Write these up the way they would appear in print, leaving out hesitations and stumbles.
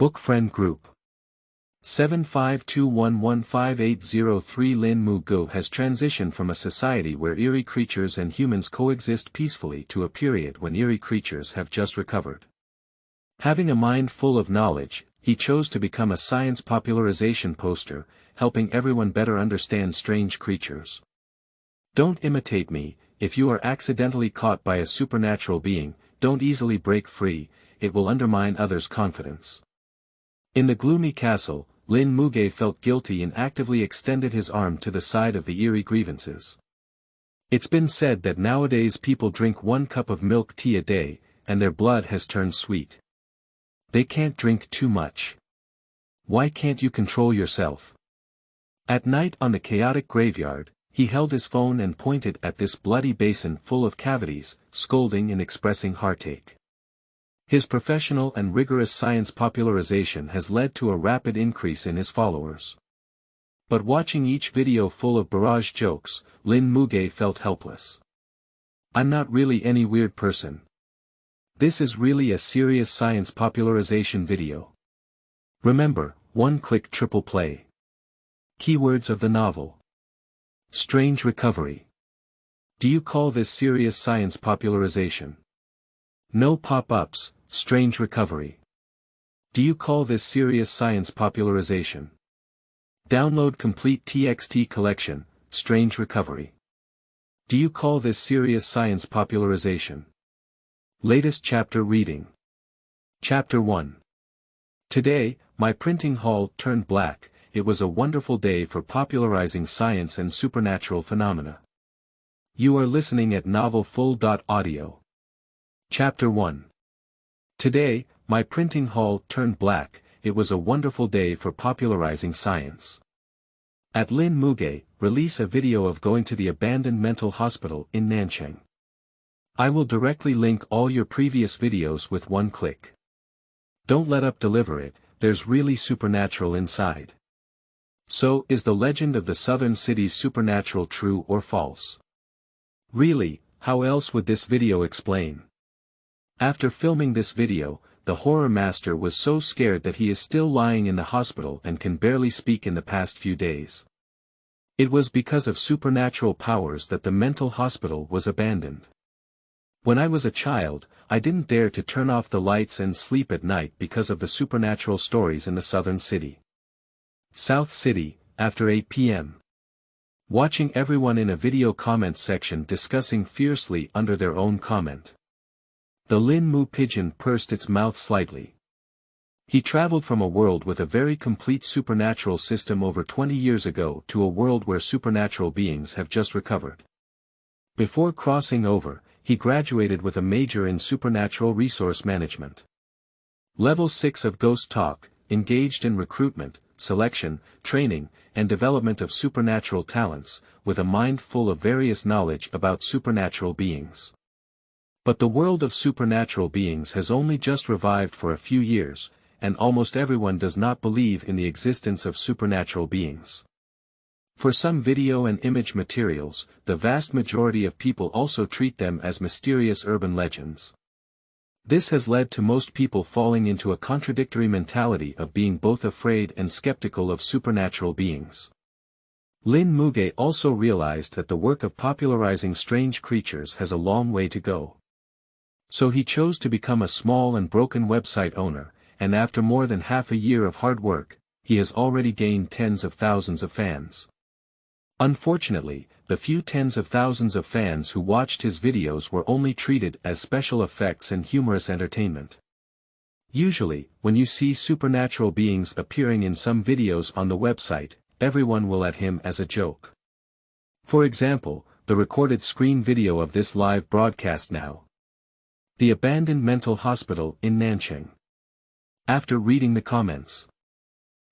Book Friend Group 7521158803 Lin Mu Ge has transitioned from a society where eerie creatures and humans coexist peacefully to a period when eerie creatures have just recovered. Having a mind full of knowledge, he chose to become a science popularization poster, helping everyone better understand strange creatures. Don't imitate me. If you are accidentally caught by a supernatural being, don't easily break free, it will undermine others' confidence. In the gloomy castle, Lin Mu Ge felt guilty and actively extended his arm to the side of the eerie grievances. It's been said that nowadays people drink 1 cup of milk tea a day, and their blood has turned sweet. They can't drink too much. Why can't you control yourself? At night on the chaotic graveyard, he held his phone and pointed at this bloody basin full of cavities, scolding and expressing heartache. His professional and rigorous science popularization has led to a rapid increase in his followers. But watching each video full of barrage jokes, Lin Mu Ge felt helpless. I'm not really any weird person. This is really a serious science popularization video. Remember, 1-click triple play. Keywords of the novel. Strange recovery. Do you call this serious science popularization? No pop-ups. Strange recovery. Do you call this serious science popularization? Download complete TXT collection, Strange recovery. Do you call this serious science popularization? Latest chapter reading. Chapter 1. Today, my printing hall turned black. It was a wonderful day for popularizing science and supernatural phenomena. You are listening at novelfull.audio. Chapter 1. Today, my printing hall turned black. It was a wonderful day for popularizing science. At Lin Mu Ge, release a video of going to the abandoned mental hospital in Nanchang. I will directly link all your previous videos with 1 click. Don't let up deliver it, there's really supernatural inside. So, is the legend of the southern city's supernatural true or false? Really, how else would this video explain? After filming this video, the horror master was so scared that he is still lying in the hospital and can barely speak in the past few days. It was because of supernatural powers that the mental hospital was abandoned. When I was a child, I didn't dare to turn off the lights and sleep at night because of the supernatural stories in the southern city. South City, after 8 p.m. Watching everyone in a video comments section discussing fiercely under their own comment. The Lin Mu pigeon pursed its mouth slightly. He traveled from a world with a very complete supernatural system over 20 years ago to a world where supernatural beings have just recovered. Before crossing over, he graduated with a major in supernatural resource management. Level 6 of Ghost Talk, engaged in recruitment, selection, training, and development of supernatural talents, with a mind full of various knowledge about supernatural beings. But the world of supernatural beings has only just revived for a few years, and almost everyone does not believe in the existence of supernatural beings. For some video and image materials, the vast majority of people also treat them as mysterious urban legends. This has led to most people falling into a contradictory mentality of being both afraid and skeptical of supernatural beings. Lin Mu Ge also realized that the work of popularizing strange creatures has a long way to go. So he chose to become a small and broken website owner, and after more than half a year of hard work, he has already gained tens of thousands of fans. Unfortunately, the few tens of thousands of fans who watched his videos were only treated as special effects and humorous entertainment. Usually, when you see supernatural beings appearing in some videos on the website, everyone will at him as a joke. For example, the recorded screen video of this live broadcast now. The abandoned mental hospital in Nanchang. After reading the comments,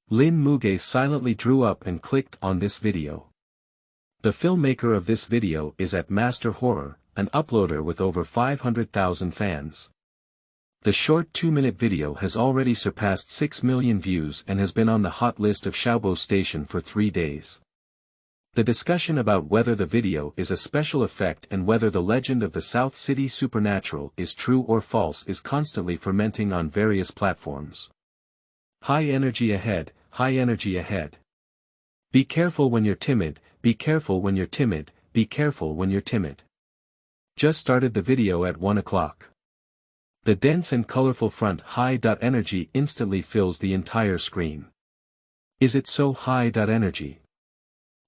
Lin Mu Ge silently drew up and clicked on this video. The filmmaker of this video is at Master Horror, an uploader with over 500,000 fans. The short 2-minute video has already surpassed 6 million views and has been on the hot list of Xiaobo Station for 3 days. The discussion about whether the video is a special effect and whether the legend of the South City Supernatural is true or false is constantly fermenting on various platforms. High energy ahead, high energy ahead. Be careful when you're timid, be careful when you're timid, be careful when you're timid. Just started the video at 1 o'clock. The dense and colorful front high energy instantly fills the entire screen. Is it so high energy?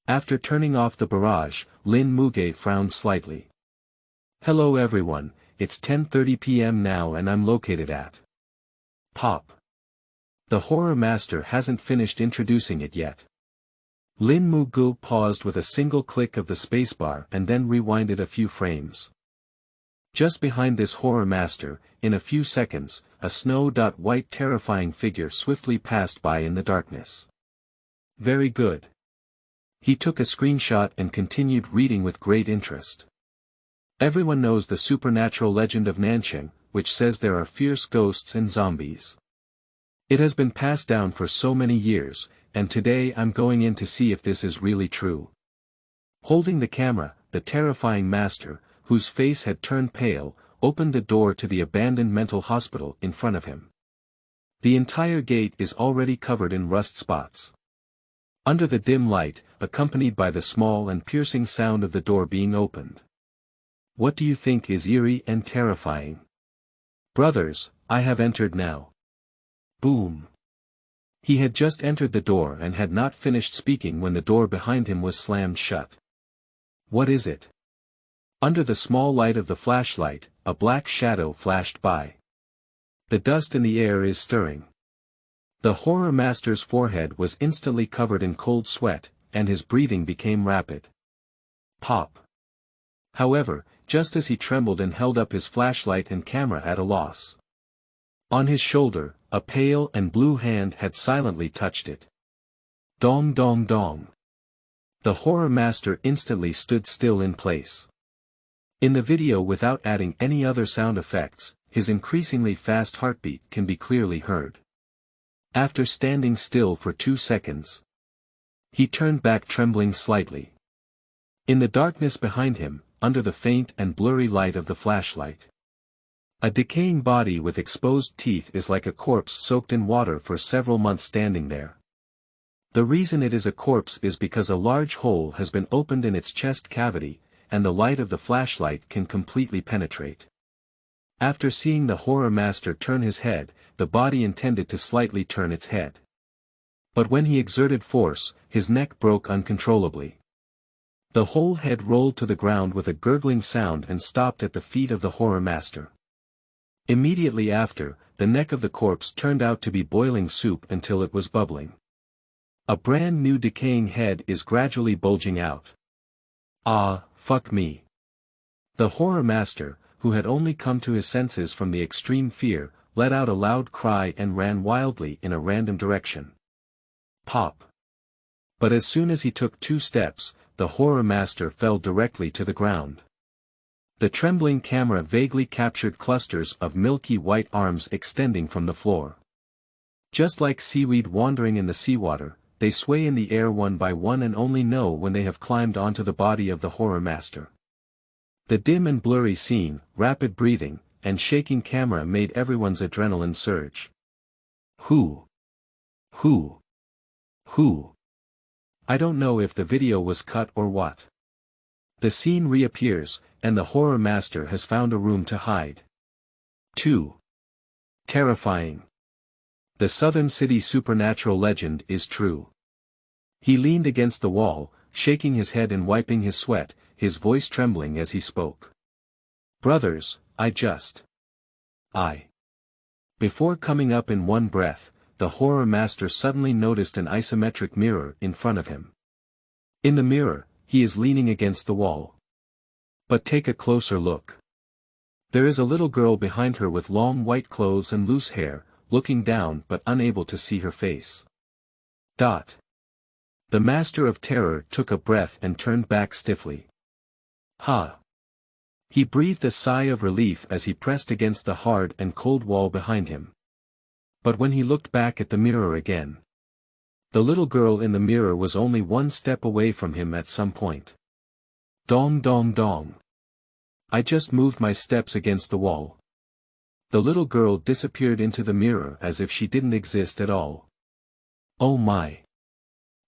After turning off the barrage, Lin Mu Ge frowned slightly. Hello everyone, it's 10:30 p.m. now and I'm located at Pop. The horror master hasn't finished introducing it yet. Lin Mu Ge paused with a single click of the spacebar and then rewinded a few frames. Just behind this horror master, in a few seconds, a snow-white terrifying figure swiftly passed by in the darkness. Very good. He took a screenshot and continued reading with great interest. Everyone knows the supernatural legend of Nancheng, which says there are fierce ghosts and zombies. It has been passed down for so many years, and today I'm going in to see if this is really true. Holding the camera, the terrifying master, whose face had turned pale, opened the door to the abandoned mental hospital in front of him. The entire gate is already covered in rust spots. Under the dim light, accompanied by the small and piercing sound of the door being opened. What do you think is eerie and terrifying? Brothers, I have entered now. Boom. He had just entered the door and had not finished speaking when the door behind him was slammed shut. What is it? Under the small light of the flashlight, a black shadow flashed by. The dust in the air is stirring. The horror master's forehead was instantly covered in cold sweat, and his breathing became rapid. Pop. However, just as he trembled and held up his flashlight and camera at a loss. On his shoulder, a pale and blue hand had silently touched it. Dong dong dong. The horror master instantly stood still in place. In the video without adding any other sound effects, his increasingly fast heartbeat can be clearly heard. After standing still for 2 seconds, he turned back trembling slightly. In the darkness behind him, under the faint and blurry light of the flashlight, a decaying body with exposed teeth is like a corpse soaked in water for several months standing there. The reason it is a corpse is because a large hole has been opened in its chest cavity, and the light of the flashlight can completely penetrate. After seeing the horror master turn his head, the body intended to slightly turn its head. But when he exerted force, his neck broke uncontrollably. The whole head rolled to the ground with a gurgling sound and stopped at the feet of the horror master. Immediately after, the neck of the corpse turned out to be boiling soup until it was bubbling. A brand new decaying head is gradually bulging out. Ah, fuck me. The horror master, who had only come to his senses from the extreme fear, let out a loud cry and ran wildly in a random direction. Pop. But as soon as he took 2 steps, the horror master fell directly to the ground. The trembling camera vaguely captured clusters of milky white arms extending from the floor. Just like seaweed wandering in the seawater, they sway in the air one by one and only know when they have climbed onto the body of the horror master. The dim and blurry scene, rapid breathing, and shaking camera made everyone's adrenaline surge. Who? I don't know if the video was cut or what. The scene reappears, and the horror master has found a room to hide. 2. Terrifying. The Southern City supernatural legend is true. He leaned against the wall, shaking his head and wiping his sweat, his voice trembling as he spoke. Brothers, Before coming up in one breath, the horror master suddenly noticed an isometric mirror in front of him. In the mirror, he is leaning against the wall. But take a closer look. There is a little girl behind her with long white clothes and loose hair, looking down but unable to see her face. The master of terror took a breath and turned back stiffly. Ha! He breathed a sigh of relief as he pressed against the hard and cold wall behind him. But when he looked back at the mirror again, the little girl in the mirror was only 1 step away from him at some point. Dong dong dong. I just moved my steps against the wall. The little girl disappeared into the mirror as if she didn't exist at all. Oh my.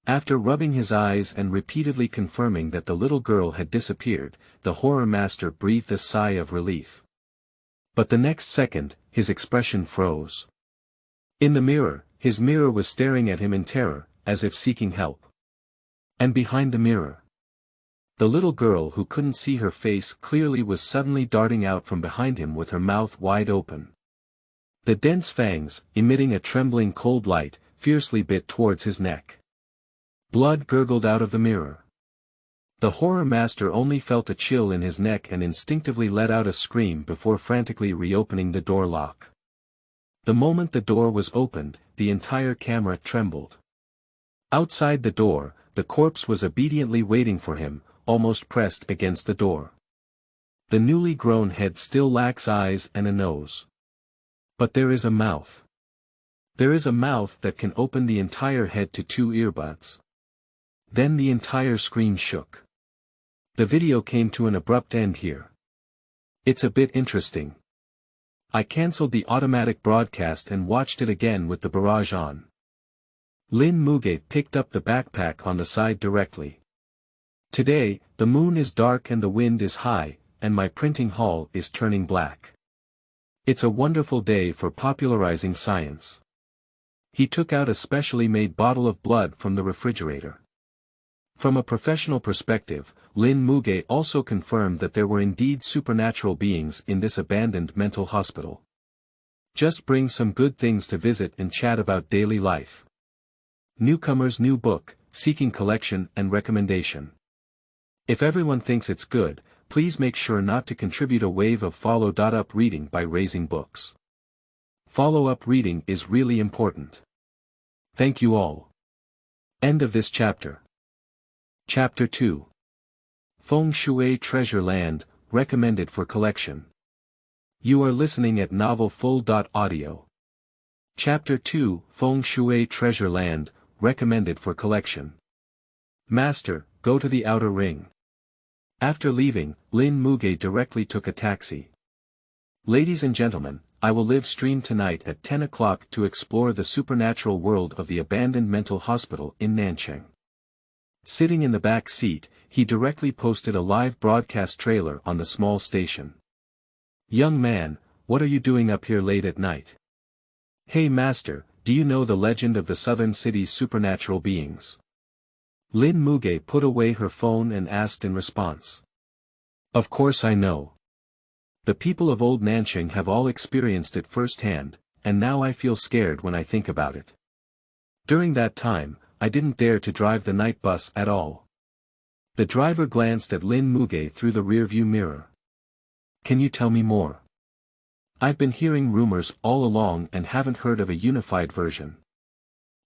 After rubbing his eyes and repeatedly confirming that the little girl had disappeared, the horror master breathed a sigh of relief. But the next second, his expression froze. In the mirror, his mirror was staring at him in terror, as if seeking help. And behind the mirror, the little girl who couldn't see her face clearly was suddenly darting out from behind him with her mouth wide open. The dense fangs, emitting a trembling cold light, fiercely bit towards his neck. Blood gurgled out of the mirror. The horror master only felt a chill in his neck and instinctively let out a scream before frantically reopening the door lock. The moment the door was opened, the entire camera trembled. Outside the door, the corpse was obediently waiting for him, almost pressed against the door. The newly grown head still lacks eyes and a nose. But there is a mouth. There is a mouth that can open the entire head to 2 earbuds. Then the entire screen shook. The video came to an abrupt end here. It's a bit interesting. I cancelled the automatic broadcast and watched it again with the barrage on. Lin Mu Ge picked up the backpack on the side directly. Today, the moon is dark and the wind is high, and my printing hall is turning black. It's a wonderful day for popularizing science. He took out a specially made bottle of blood from the refrigerator. From a professional perspective, Lin Mu Ge also confirmed that there were indeed supernatural beings in this abandoned mental hospital. Just bring some good things to visit and chat about daily life. Newcomer's new book, seeking collection and recommendation. If everyone thinks it's good, please make sure not to contribute a wave of follow-up reading by raising books. Follow-up reading is really important. Thank you all. End of this chapter. Chapter 2. Feng Shui Treasure Land, recommended for collection. You are listening at novelfull.audio. Chapter 2, Feng Shui Treasure Land, recommended for collection. Master, go to the outer ring. After leaving, Lin Mu Ge directly took a taxi. Ladies and gentlemen, I will live stream tonight at 10 o'clock to explore the supernatural world of the abandoned mental hospital in Nanchang. Sitting in the back seat, he directly posted a live broadcast trailer on the small station. Young man, what are you doing up here late at night? Hey master, do you know the legend of the southern city's supernatural beings? Lin Mu Ge put away her phone and asked in response. Of course I know. The people of old Nanchang have all experienced it firsthand, and now I feel scared when I think about it. During that time, I didn't dare to drive the night bus at all. The driver glanced at Lin Mu Ge through the rearview mirror. Can you tell me more? I've been hearing rumors all along and haven't heard of a unified version.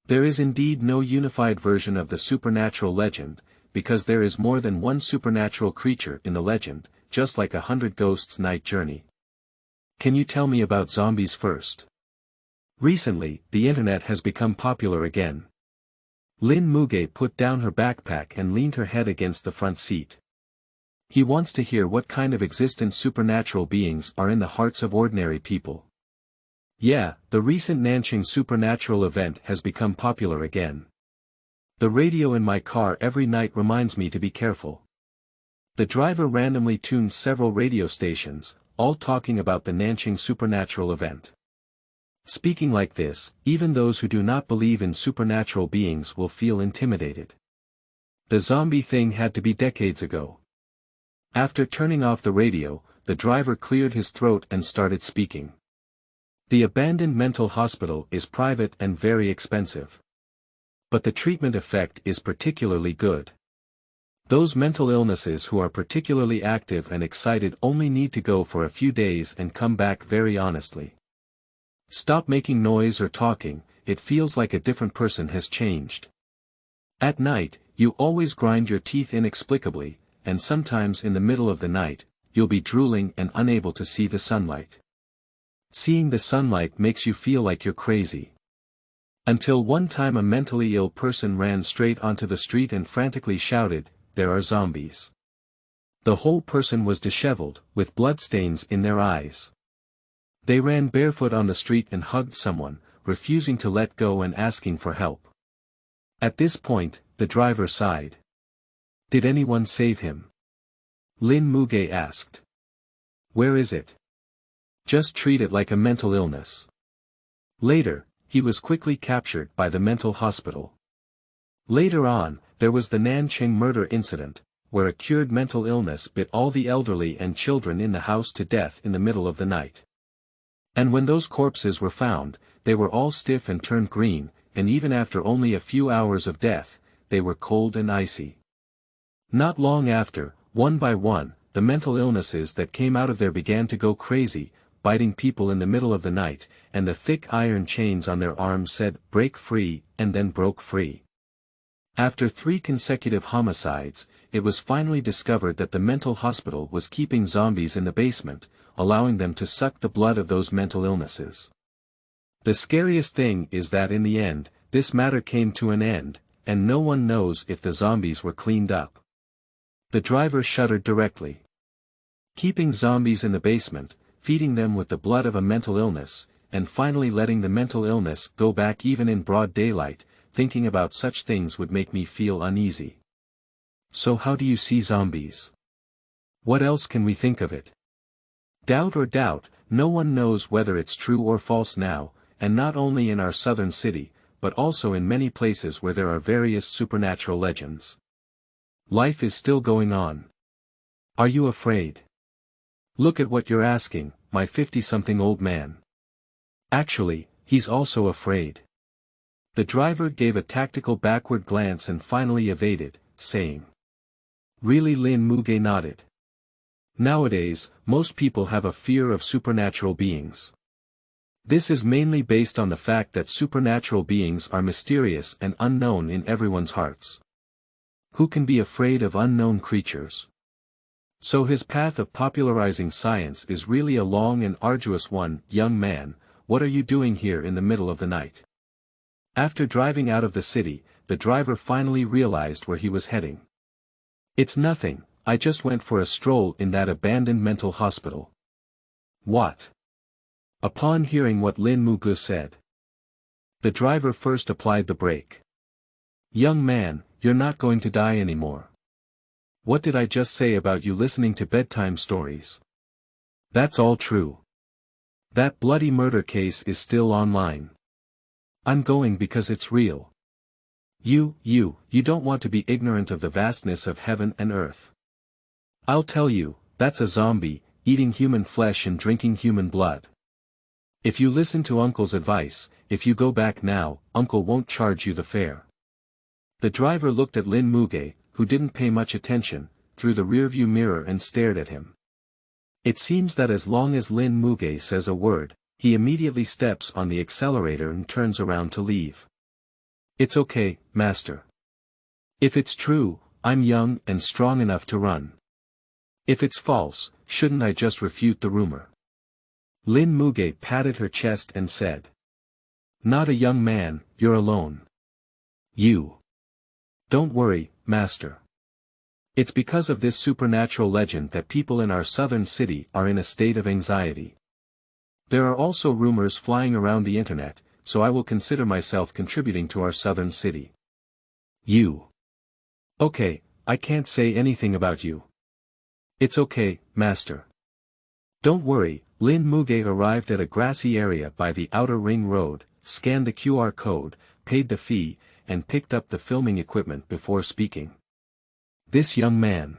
There is indeed no unified version of the supernatural legend, because there is more than one supernatural creature in the legend, just like 100 Ghosts' Night Journey. Can you tell me about zombies first? Recently, the internet has become popular again. Lin Mu Ge put down her backpack and leaned her head against the front seat. He wants to hear what kind of existent supernatural beings are in the hearts of ordinary people. Yeah, the recent Nanchang supernatural event has become popular again. The radio in my car every night reminds me to be careful. The driver randomly tuned several radio stations, all talking about the Nanchang supernatural event. Speaking like this, even those who do not believe in supernatural beings will feel intimidated. The zombie thing had to be decades ago. After turning off the radio, the driver cleared his throat and started speaking. The abandoned mental hospital is private and very expensive. But the treatment effect is particularly good. Those mental illnesses who are particularly active and excited only need to go for a few days and come back very honestly. Stop making noise or talking, it feels like a different person has changed. At night, you always grind your teeth inexplicably, and sometimes in the middle of the night, you'll be drooling and unable to see the sunlight. Seeing the sunlight makes you feel like you're crazy. Until one time a mentally ill person ran straight onto the street and frantically shouted, "There are zombies." The whole person was disheveled, with bloodstains in their eyes. They ran barefoot on the street and hugged someone, refusing to let go and asking for help. At this point, the driver sighed. Did anyone save him? Lin Mu Ge asked. Where is it? Just treat it like a mental illness. Later, he was quickly captured by the mental hospital. Later on, there was the Nanqing murder incident, where a cured mental illness bit all the elderly and children in the house to death in the middle of the night. And when those corpses were found, they were all stiff and turned green, and even after only a few hours of death, they were cold and icy. Not long after, one by one, the mental illnesses that came out of there began to go crazy, biting people in the middle of the night, and the thick iron chains on their arms said, "Break free," and then broke free. After 3 consecutive homicides, it was finally discovered that the mental hospital was keeping zombies in the basement, allowing them to suck the blood of those mental illnesses. The scariest thing is that in the end, this matter came to an end, and no one knows if the zombies were cleaned up. The driver shuddered directly. Keeping zombies in the basement, feeding them with the blood of a mental illness, and finally letting the mental illness go back even in broad daylight, thinking about such things would make me feel uneasy. So how do you see zombies? What else can we think of it? Doubt or doubt, no one knows whether it's true or false now, and not only in our southern city, but also in many places where there are various supernatural legends. Life is still going on. Are you afraid? Look at what you're asking, my 50-something old man. Actually, he's also afraid. The driver gave a tactical backward glance and finally evaded, saying. Really? Lin Mu Ge nodded. Nowadays, most people have a fear of supernatural beings. This is mainly based on the fact that supernatural beings are mysterious and unknown in everyone's hearts. Who can be afraid of unknown creatures? So his path of popularizing science is really a long and arduous one. Young man, what are you doing here in the middle of the night? After driving out of the city, the driver finally realized where he was heading. It's nothing, I just went for a stroll in that abandoned mental hospital. What? Upon hearing what Lin Mu Ge said, the driver first applied the brake. Young man, you're not going to die anymore. What did I just say about you listening to bedtime stories? That's all true. That bloody murder case is still online. I'm going because it's real. You don't want to be ignorant of the vastness of heaven and earth. I'll tell you, that's a zombie, eating human flesh and drinking human blood. If you listen to Uncle's advice, if you go back now, Uncle won't charge you the fare. The driver looked at Lin Mu Ge, who didn't pay much attention, through the rearview mirror and stared at him. It seems that as long as Lin Mu Ge says a word, he immediately steps on the accelerator and turns around to leave. It's okay, master. If it's true, I'm young and strong enough to run. If it's false, shouldn't I just refute the rumor? Lin Mu Ge patted her chest and said. Not a young man, you're alone. You. Don't worry, master. It's because of this supernatural legend that people in our southern city are in a state of anxiety. There are also rumors flying around the internet, so I will consider myself contributing to our southern city. You. Okay, I can't say anything about you. It's okay, master. Don't worry. Lin Mu Ge arrived at a grassy area by the outer ring road, scanned the QR code, paid the fee, and picked up the filming equipment before speaking. This young man.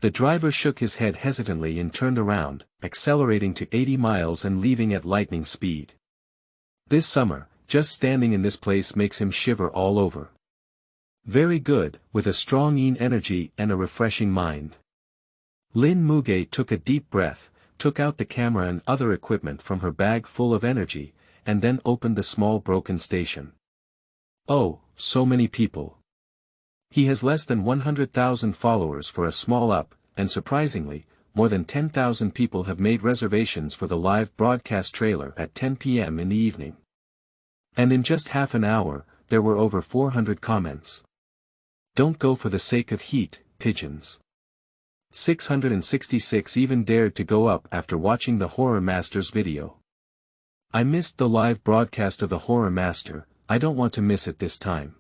The driver shook his head hesitantly and turned around, accelerating to 80 miles and leaving at lightning speed. This summer, just standing in this place makes him shiver all over. Very good, with a strong energy and a refreshing mind. Lin Mu Ge took a deep breath, took out the camera and other equipment from her bag full of energy, and then opened the small broken station. Oh, so many people. He has less than 100,000 followers for a small up, and surprisingly, more than 10,000 people have made reservations for the live broadcast trailer at 10 p.m. in the evening. And in just half an hour, there were over 400 comments. Don't go for the sake of heat, pigeons. 666 even dared to go up after watching the Horror Master's video. I missed the live broadcast of the Horror Master, I don't want to miss it this time.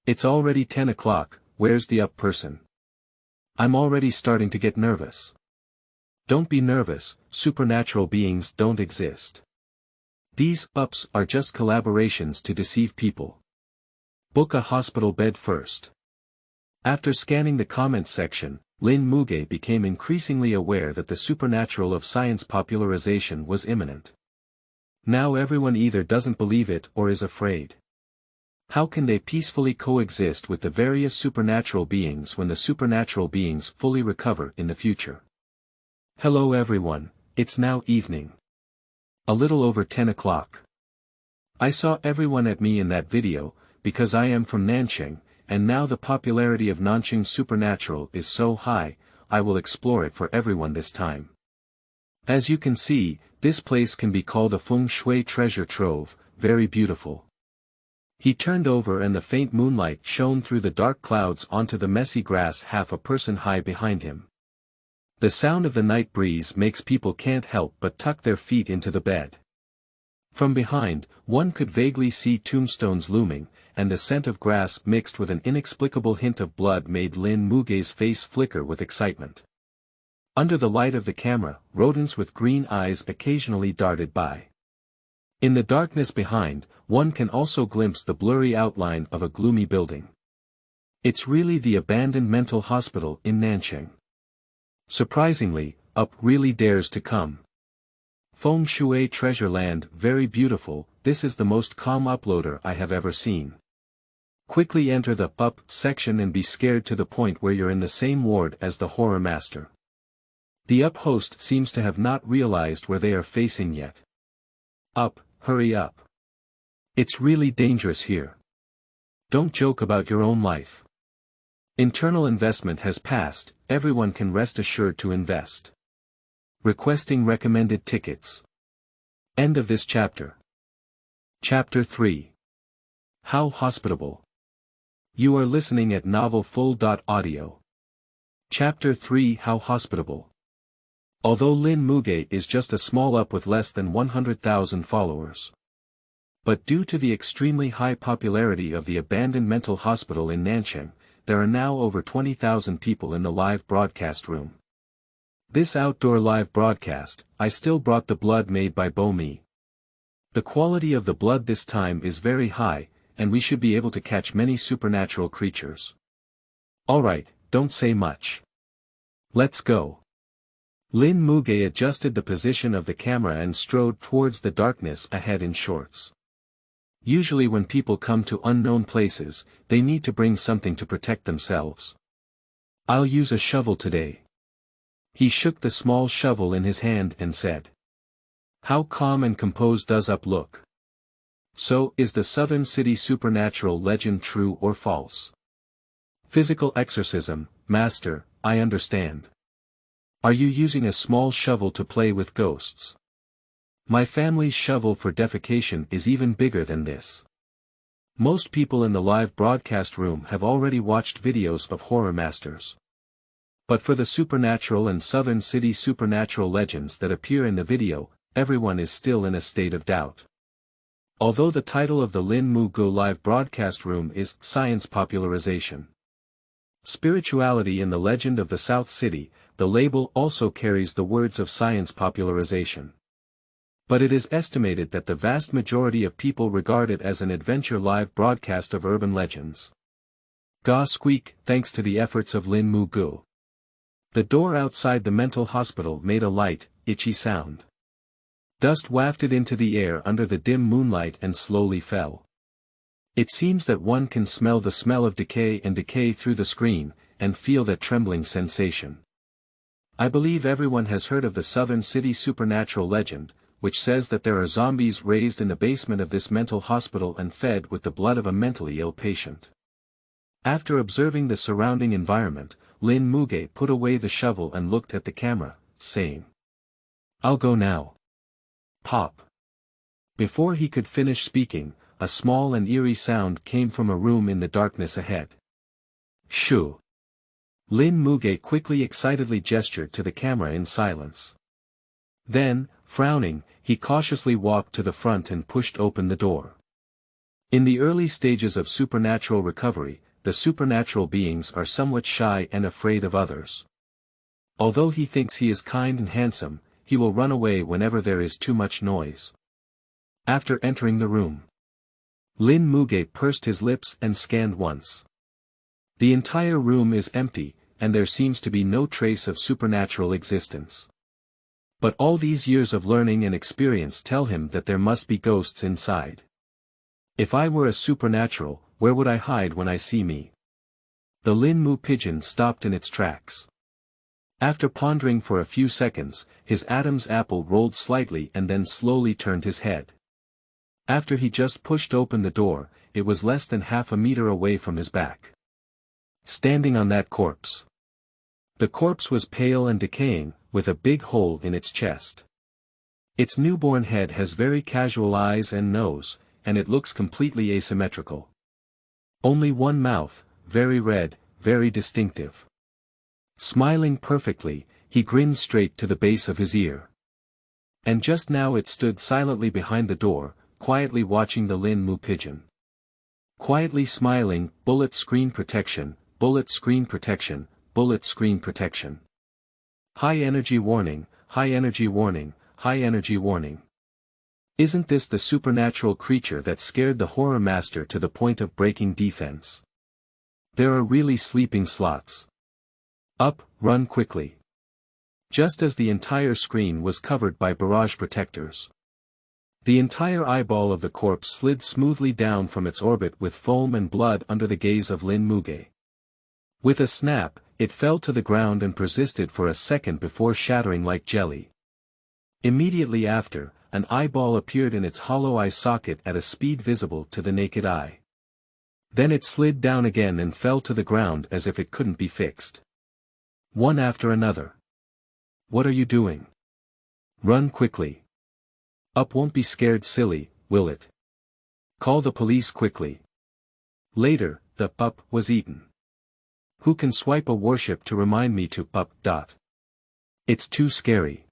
It's already 10 o'clock, where's the up person? I'm already starting to get nervous. Don't be nervous, supernatural beings don't exist. These ups are just collaborations to deceive people. Book a hospital bed first. After scanning the comments section, Lin Mu Ge became increasingly aware that the supernatural of science popularization was imminent. Now everyone either doesn't believe it or is afraid. How can they peacefully coexist with the various supernatural beings when the supernatural beings fully recover in the future? Hello everyone, it's now evening. A little over 10 o'clock. I saw everyone at me in that video, because I am from Nanjing, and now the popularity of Nanjing supernatural is so high, I will explore it for everyone this time. As you can see, this place can be called a Feng Shui Treasure Trove, very beautiful. He turned over and the faint moonlight shone through the dark clouds onto the messy grass half a person high behind him. The sound of the night breeze makes people can't help but tuck their feet into the bed. From behind, one could vaguely see tombstones looming, and the scent of grass mixed with an inexplicable hint of blood made Lin Mu Ge's face flicker with excitement. Under the light of the camera, rodents with green eyes occasionally darted by. In the darkness behind, one can also glimpse the blurry outline of a gloomy building. It's really the abandoned mental hospital in Nanjing. Surprisingly, up really dares to come. Feng Shui Treasure Land, very beautiful, this is the most calm uploader I have ever seen. Quickly enter the up section and be scared to the point where you're in the same ward as the horror master. The up host seems to have not realized where they are facing yet. Up, hurry up. It's really dangerous here. Don't joke about your own life. Internal investment has passed, everyone can rest assured to invest. Requesting recommended tickets. End of this chapter. Chapter 3. How hospitable. You are listening at novelfull.audio. Chapter 3. How hospitable. Although Lin Mu Ge is just a small up with less than 100,000 followers. But due to the extremely high popularity of the abandoned mental hospital in Nanjing, there are now over 20,000 people in the live broadcast room. This outdoor live broadcast, I still brought the blood made by Bo Mi. The quality of the blood this time is very high, and we should be able to catch many supernatural creatures. Alright, don't say much. Let's go. Lin Mu Ge adjusted the position of the camera and strode towards the darkness ahead in shorts. Usually when people come to unknown places, they need to bring something to protect themselves. I'll use a shovel today. He shook the small shovel in his hand and said. How calm and composed does up look? So, is the southern city supernatural legend true or false? Physical exorcism, master, I understand. Are you using a small shovel to play with ghosts? My family's shovel for defecation is even bigger than this. Most people in the live broadcast room have already watched videos of horror masters. But for the supernatural and southern city supernatural legends that appear in the video, everyone is still in a state of doubt. Although the title of the Lin Mu Ge live broadcast room is Science Popularization. Spirituality in the Legend of the South City, the label also carries the words of science popularization. But it is estimated that the vast majority of people regard it as an adventure live broadcast of urban legends. Ga squeak, thanks to the efforts of Lin Mu Ge. The door outside the mental hospital made a light, itchy sound. Dust wafted into the air under the dim moonlight and slowly fell. It seems that one can smell the smell of decay and decay through the screen, and feel that trembling sensation. I believe everyone has heard of the Southern City supernatural legend, which says that there are zombies raised in the basement of this mental hospital and fed with the blood of a mentally ill patient. After observing the surrounding environment, Lin Mu Ge put away the shovel and looked at the camera, saying, I'll go now. Pop. Before he could finish speaking, a small and eerie sound came from a room in the darkness ahead. Shoo. Lin Mu Ge quickly excitedly gestured to the camera in silence. Then, frowning, he cautiously walked to the front and pushed open the door. In the early stages of supernatural recovery, the supernatural beings are somewhat shy and afraid of others. Although he thinks he is kind and handsome, he will run away whenever there is too much noise. After entering the room, Lin Mu Ge pursed his lips and scanned once. The entire room is empty, and there seems to be no trace of supernatural existence. But all these years of learning and experience tell him that there must be ghosts inside. If I were a supernatural, where would I hide when I see me? The Lin Mu pigeon stopped in its tracks. After pondering for a few seconds, his Adam's apple rolled slightly and then slowly turned his head. After he just pushed open the door, it was less than half a meter away from his back. Standing on that corpse. The corpse was pale and decaying, with a big hole in its chest. Its newborn head has very casual eyes and nose, and it looks completely asymmetrical. Only one mouth, very red, very distinctive. Smiling perfectly, he grinned straight to the base of his ear. And just now it stood silently behind the door, quietly watching the Lin Mu pigeon. Quietly smiling, bullet screen protection, bullet screen protection, bullet screen protection. High energy warning, high energy warning, high energy warning. Isn't this the supernatural creature that scared the horror master to the point of breaking defense? There are really sleeping slots. Up, run quickly. Just as the entire screen was covered by barrage protectors. The entire eyeball of the corpse slid smoothly down from its orbit with foam and blood under the gaze of Lin Mu Ge. With a snap, it fell to the ground and persisted for a second before shattering like jelly. Immediately after, an eyeball appeared in its hollow eye socket at a speed visible to the naked eye. Then it slid down again and fell to the ground as if it couldn't be fixed. One after another. What are you doing? Run quickly. Up won't be scared silly, will it? Call the police quickly. Later, the up was eaten. Who can swipe a warship to remind me to up. It's too scary.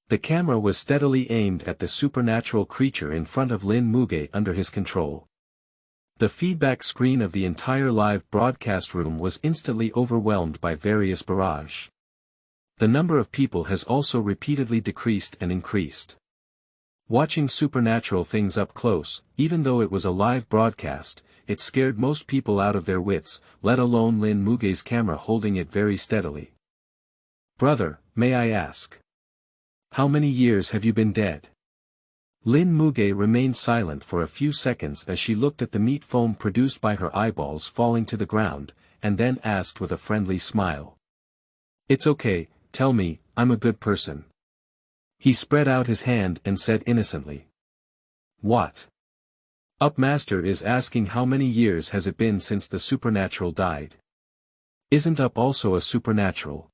The camera was steadily aimed at the supernatural creature in front of Lin Mu Ge under his control. The feedback screen of the entire live broadcast room was instantly overwhelmed by various barrage. The number of people has also repeatedly decreased and increased. Watching supernatural things up close, even though it was a live broadcast, it scared most people out of their wits, let alone Lin Mu Ge's camera holding it very steadily. Brother, may I ask? How many years have you been dead? Lin Mu Ge remained silent for a few seconds as she looked at the meat foam produced by her eyeballs falling to the ground, and then asked with a friendly smile. It's okay, tell me, I'm a good person. He spread out his hand and said innocently. What? Up Master is asking how many years has it been since the supernatural died. Isn't Up also a supernatural?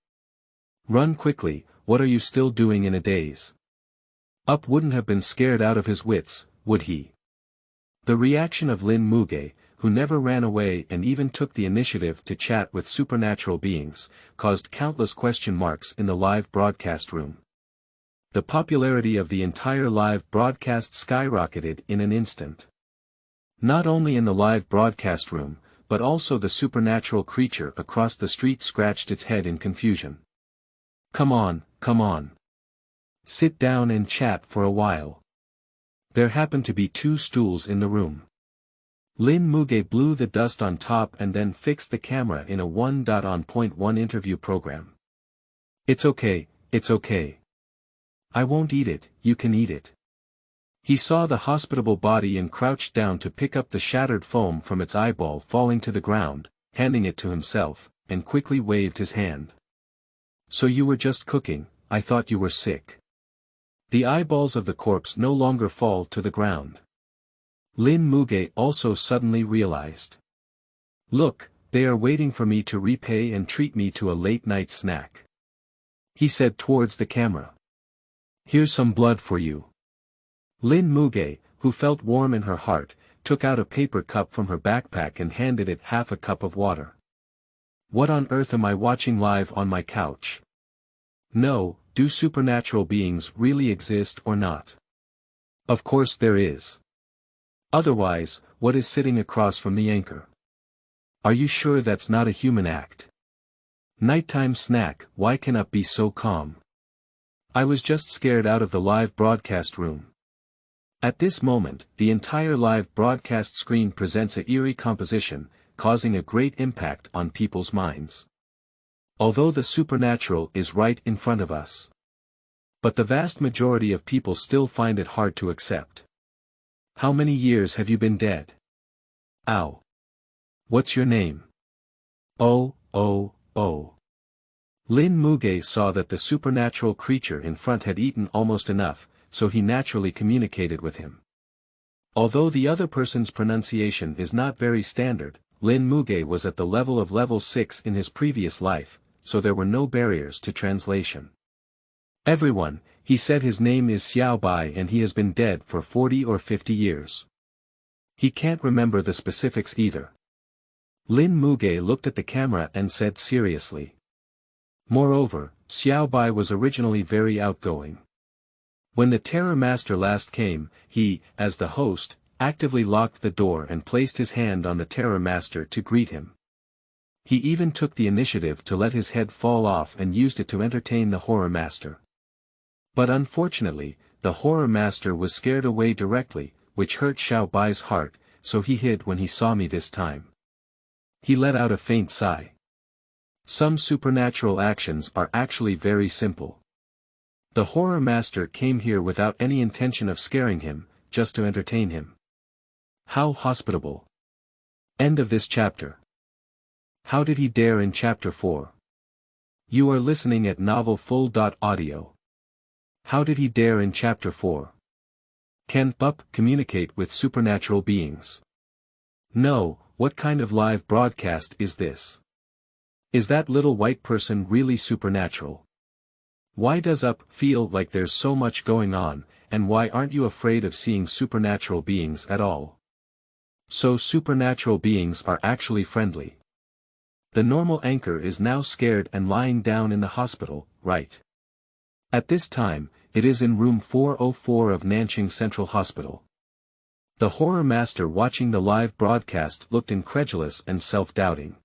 Run quickly, what are you still doing in a daze? Up wouldn't have been scared out of his wits, would he? The reaction of Lin Mu Ge, who never ran away and even took the initiative to chat with supernatural beings, caused countless question marks in the live broadcast room. The popularity of the entire live broadcast skyrocketed in an instant. Not only in the live broadcast room, but also the supernatural creature across the street scratched its head in confusion. Come on, come on. Sit down and chat for a while. There happened to be 2 stools in the room. Lin Mu Ge blew the dust on top and then fixed the camera in a 1.1 interview program. It's okay, it's okay. I won't eat it, you can eat it. He saw the hospitable body and crouched down to pick up the shattered foam from its eyeball falling to the ground, handing it to himself, and quickly waved his hand. So you were just cooking, I thought you were sick. The eyeballs of the corpse no longer fall to the ground. Lin Mu Ge also suddenly realized. Look, they are waiting for me to repay and treat me to a late-night snack. He said towards the camera. Here's some blood for you. Lin Mu Ge, who felt warm in her heart, took out a paper cup from her backpack and handed it half a cup of water. What on earth am I watching live on my couch? No, do supernatural beings really exist or not? Of course there is. Otherwise, what is sitting across from the anchor? Are you sure that's not a human act? Nighttime snack, why cannot be so calm? I was just scared out of the live broadcast room. At this moment, the entire live broadcast screen presents a eerie composition, causing a great impact on people's minds. Although the supernatural is right in front of us. But the vast majority of people still find it hard to accept. How many years have you been dead? Ow. What's your name? Oh. Lin Mu Ge saw that the supernatural creature in front had eaten almost enough, so he naturally communicated with him. Although the other person's pronunciation is not very standard, Lin Mu Ge was at the level of level 6 in his previous life, so there were no barriers to translation. Everyone, he said his name is Xiao Bai and he has been dead for 40 or 50 years. He can't remember the specifics either. Lin Mu Ge looked at the camera and said seriously. Moreover, Xiao Bai was originally very outgoing. When the Terror Master last came, he, as the host, actively locked the door and placed his hand on the Terror Master to greet him. He even took the initiative to let his head fall off and used it to entertain the Horror Master. But unfortunately, the Horror Master was scared away directly, which hurt Xiao Bai's heart, so he hid when he saw me this time. He let out a faint sigh. Some supernatural actions are actually very simple. The Horror Master came here without any intention of scaring him, just to entertain him. How hospitable. End of this chapter. How did he dare in chapter 4? You are listening at novelfull.audio. How did he dare in chapter 4? Can Pup communicate with supernatural beings? No, what kind of live broadcast is this? Is that little white person really supernatural? Why does Up feel like there's so much going on, and why aren't you afraid of seeing supernatural beings at all? So supernatural beings are actually friendly. The normal anchor is now scared and lying down in the hospital, right? At this time, it is in room 404 of Nanjing Central Hospital. The Horror Master watching the live broadcast looked incredulous and self-doubting.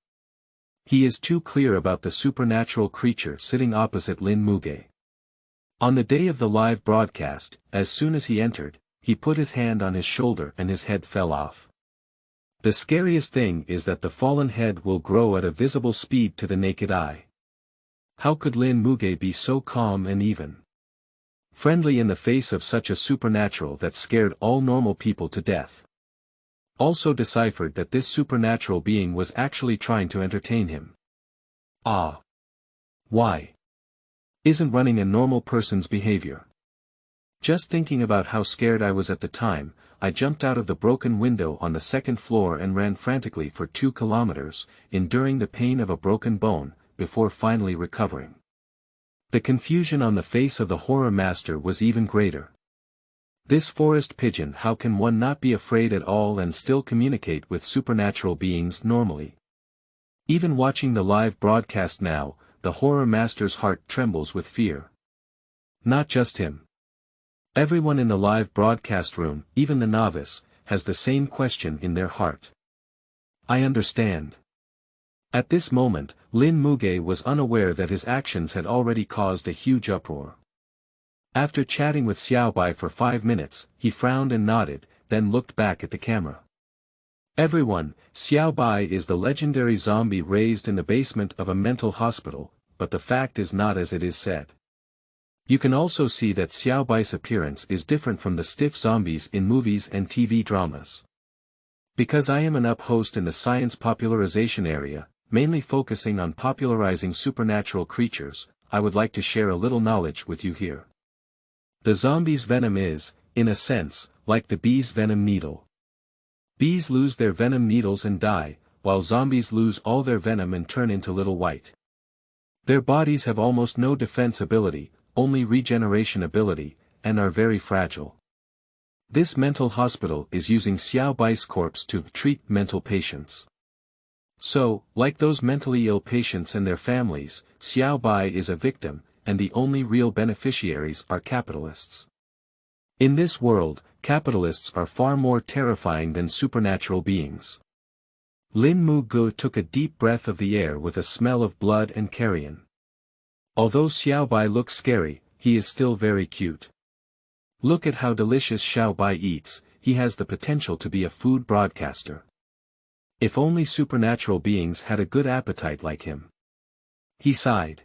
He is too clear about the supernatural creature sitting opposite Lin Mu Ge. On the day of the live broadcast, as soon as he entered, he put his hand on his shoulder and his head fell off. The scariest thing is that the fallen head will grow at a visible speed to the naked eye. How could Lin Mu Ge be so calm and even friendly in the face of such a supernatural that scared all normal people to death? Also deciphered that this supernatural being was actually trying to entertain him. Ah. Why? Isn't running a normal person's behavior. Just thinking about how scared I was at the time, I jumped out of the broken window on the second floor and ran frantically for 2 kilometers, enduring the pain of a broken bone, before finally recovering. The confusion on the face of the Horror Master was even greater. This forest pigeon, how can one not be afraid at all and still communicate with supernatural beings normally? Even watching the live broadcast now, the Horror Master's heart trembles with fear. Not just him. Everyone in the live broadcast room, even the novice, has the same question in their heart. I understand. At this moment, Lin Mu Ge was unaware that his actions had already caused a huge uproar. After chatting with Xiao Bai for 5 minutes, he frowned and nodded, then looked back at the camera. Everyone, Xiao Bai is the legendary zombie raised in the basement of a mental hospital, but the fact is not as it is said. You can also see that Xiao Bai's appearance is different from the stiff zombies in movies and TV dramas. Because I am an UP host in the science popularization area, mainly focusing on popularizing supernatural creatures, I would like to share a little knowledge with you here. The zombie's venom is, in a sense, like the bee's venom needle. Bees lose their venom needles and die, while zombies lose all their venom and turn into little white. Their bodies have almost no defense ability, only regeneration ability, and are very fragile. This mental hospital is using Xiao Bai's corpse to treat mental patients. So, like those mentally ill patients and their families, Xiao Bai is a victim, and the only real beneficiaries are capitalists. In this world, capitalists are far more terrifying than supernatural beings. Lin Mu Ge took a deep breath of the air with a smell of blood and carrion. Although Xiaobai looks scary, he is still very cute. Look at how delicious Xiaobai eats, he has the potential to be a food broadcaster. If only supernatural beings had a good appetite like him. He sighed.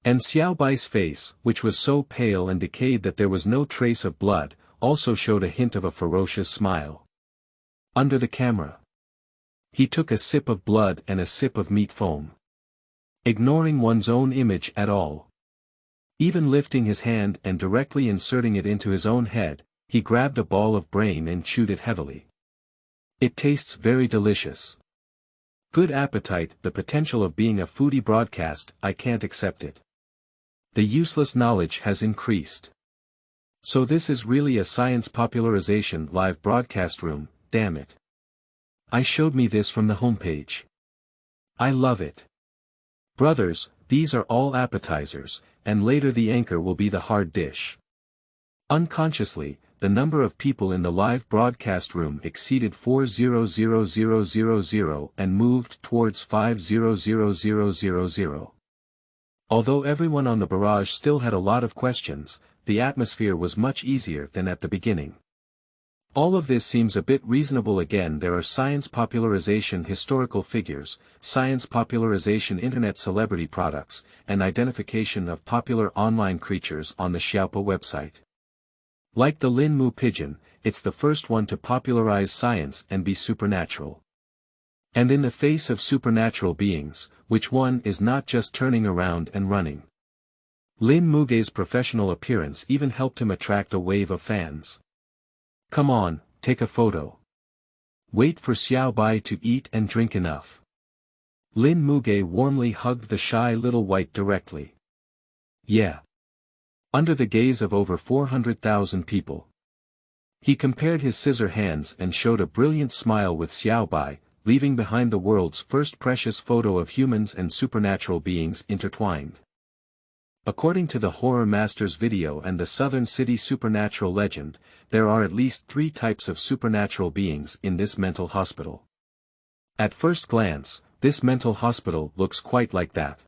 And Xiaobai's face, which was so pale and decayed that there was no trace of blood, also showed a hint of a ferocious smile. Under the camera. He took a sip of blood and a sip of meat foam. Ignoring one's own image at all. Even lifting his hand and directly inserting it into his own head, he grabbed a ball of brain and chewed it heavily. It tastes very delicious. Good appetite, the potential of being a foodie broadcast, I can't accept it. The useless knowledge has increased. So this is really a science popularization live broadcast room, damn it. I showed me this from the homepage. I love it. Brothers, these are all appetizers, and later the anchor will be the hard dish. Unconsciously, the number of people in the live broadcast room exceeded 400,000 and moved towards 500,000. Although everyone on the barrage still had a lot of questions, the atmosphere was much easier than at the beginning. All of this seems a bit reasonable. Again, there are science popularization historical figures, science popularization internet celebrity products, and identification of popular online creatures on the Xiaopa website. Like the Lin Mu pigeon, it's the first one to popularize science and be supernatural. And in the face of supernatural beings, which one is not just turning around and running? Lin Mu Ge's professional appearance even helped him attract a wave of fans. Come on, take a photo. Wait for Xiaobai to eat and drink enough. Lin Mu Ge warmly hugged the shy little wight directly. Yeah. Under the gaze of over 400,000 people. He compared his scissor hands and showed a brilliant smile with Xiaobai, leaving behind the world's first precious photo of humans and supernatural beings intertwined. According to the Horror Masters video and the Southern City supernatural legend, there are at least 3 types of supernatural beings in this mental hospital. At first glance, this mental hospital looks quite like that.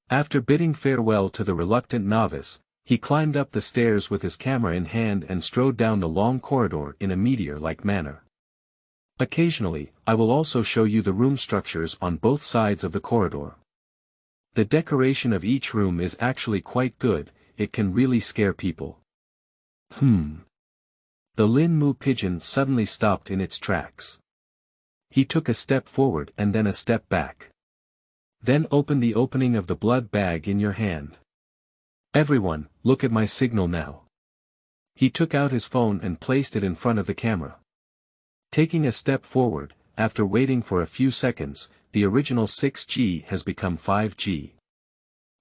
After bidding farewell to the reluctant novice, he climbed up the stairs with his camera in hand and strode down the long corridor in a meteor-like manner. Occasionally, I will also show you the room structures on both sides of the corridor. The decoration of each room is actually quite good, it can really scare people. The Lin Mu pigeon suddenly stopped in its tracks. He took a step forward and then a step back. Then open the opening of the blood bag in your hand. Everyone, look at my signal now. He took out his phone and placed it in front of the camera. Taking a step forward, after waiting for a few seconds, the original 6G has become 5G.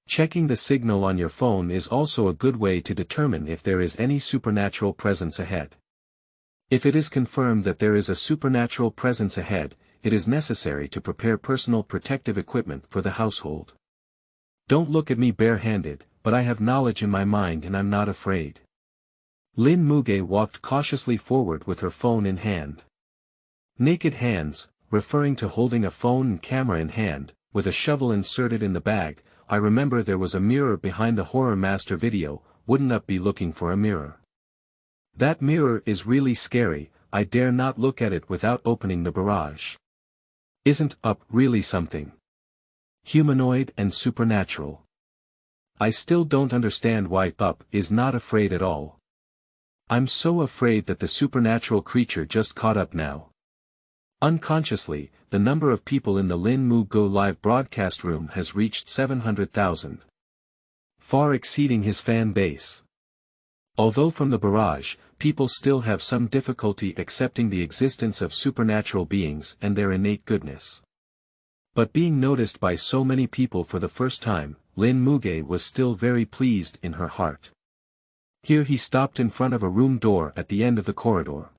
Checking the signal on your phone is also a good way to determine if there is any supernatural presence ahead. If it is confirmed that there is a supernatural presence ahead, it is necessary to prepare personal protective equipment for the household. Don't look at me bare-handed, but I have knowledge in my mind and I'm not afraid. Lin Mu Ge walked cautiously forward with her phone in hand. Naked hands, referring to holding a phone and camera in hand, with a shovel inserted in the bag. I remember there was a mirror behind the Horror Master video, wouldn't I be looking for a mirror? That mirror is really scary, I dare not look at it without opening the barrage. Isn't up really something? Humanoid and supernatural. I still don't understand why up is not afraid at all. I'm so afraid that the supernatural creature just caught up now. Unconsciously, the number of people in the Lin Mu Ge live broadcast room has reached 700,000. Far exceeding his fan base. Although from the barrage, people still have some difficulty accepting the existence of supernatural beings and their innate goodness. But being noticed by so many people for the first time, Lin Mu Ge was still very pleased in her heart. Here he stopped in front of a room door at the end of the corridor.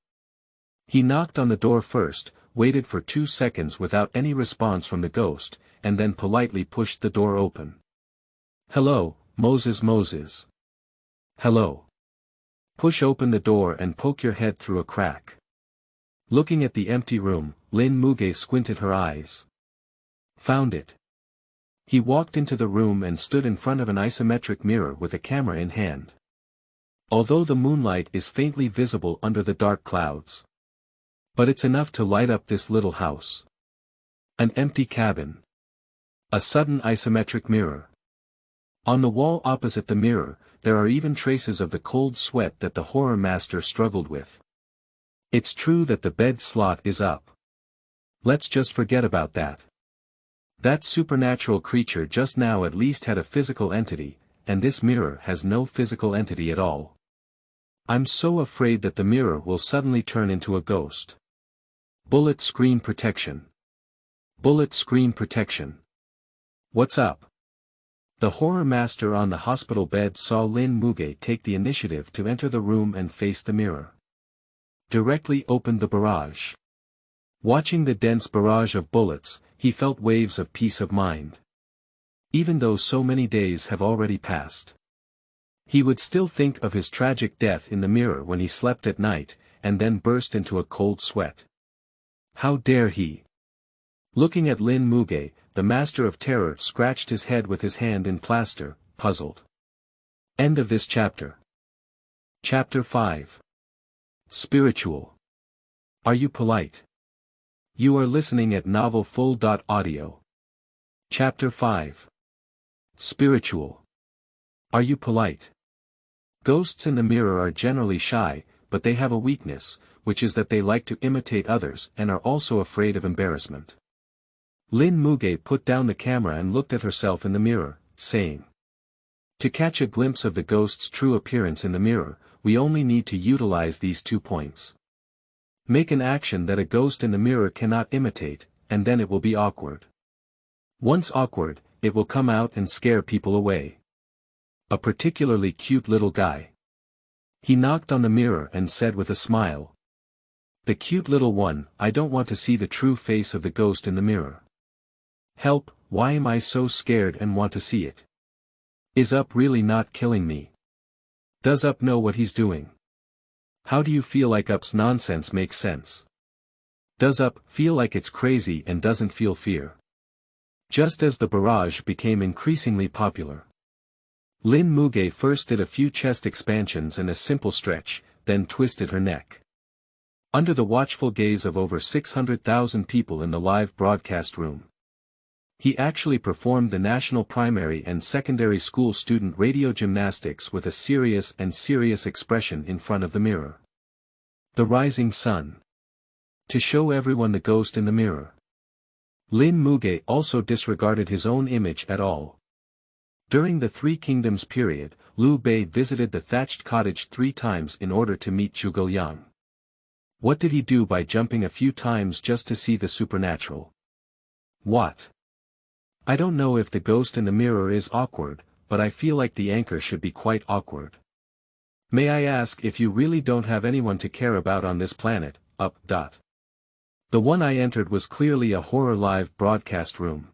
He knocked on the door first, waited for 2 seconds without any response from the ghost, and then politely pushed the door open. Hello, Moses. Hello. Push open the door and poke your head through a crack. Looking at the empty room, Lin Mu Ge squinted her eyes. Found it. He walked into the room and stood in front of an isometric mirror with a camera in hand. Although the moonlight is faintly visible under the dark clouds. But it's enough to light up this little house. An empty cabin. A sudden isometric mirror. On the wall opposite the mirror, there are even traces of the cold sweat that the horror master struggled with. It's true that the bed slot is up. Let's just forget about that. That supernatural creature just now at least had a physical entity, and this mirror has no physical entity at all. I'm so afraid that the mirror will suddenly turn into a ghost. Bullet screen protection. Bullet screen protection. What's up? The horror master on the hospital bed saw Lin Mu Ge take the initiative to enter the room and face the mirror. Directly opened the barrage. Watching the dense barrage of bullets, he felt waves of peace of mind. Even though so many days have already passed. He would still think of his tragic death in the mirror when he slept at night, and then burst into a cold sweat. How dare he? Looking at Lin Mu Ge, the master of terror scratched his head with his hand in plaster, puzzled. End of this chapter. Chapter 5. Spiritual. Are you polite? You are listening at novelfull.audio. Chapter 5. Spiritual. Are you polite? Ghosts in the mirror are generally shy, but they have a weakness, which is that they like to imitate others and are also afraid of embarrassment. Lin Mu Ge put down the camera and looked at herself in the mirror, saying, to catch a glimpse of the ghost's true appearance in the mirror, we only need to utilize these 2 points. Make an action that a ghost in the mirror cannot imitate, and then it will be awkward. Once awkward, it will come out and scare people away. A particularly cute little guy. He knocked on the mirror and said with a smile. The cute little one, I don't want to see the true face of the ghost in the mirror. Help, why am I so scared and want to see it? Is Up really not killing me? Does Up know what he's doing? How do you feel like Up's nonsense makes sense? Does Up feel like it's crazy and doesn't feel fear? Just as the barrage became increasingly popular. Lin Mu Ge first did a few chest expansions and a simple stretch, then twisted her neck. Under the watchful gaze of over 600,000 people in the live broadcast room. He actually performed the national primary and secondary school student radio gymnastics with a serious expression in front of the mirror. The rising sun. To show everyone the ghost in the mirror. Lin Mu Ge also disregarded his own image at all. During the Three Kingdoms period, Liu Bei visited the thatched cottage 3 times in order to meet Zhuge Liang. What did he do by jumping a few times just to see the supernatural? What? I don't know if the ghost in the mirror is awkward, but I feel like the anchor should be quite awkward. May I ask if you really don't have anyone to care about on this planet, Up. The one I entered was clearly a horror live broadcast room.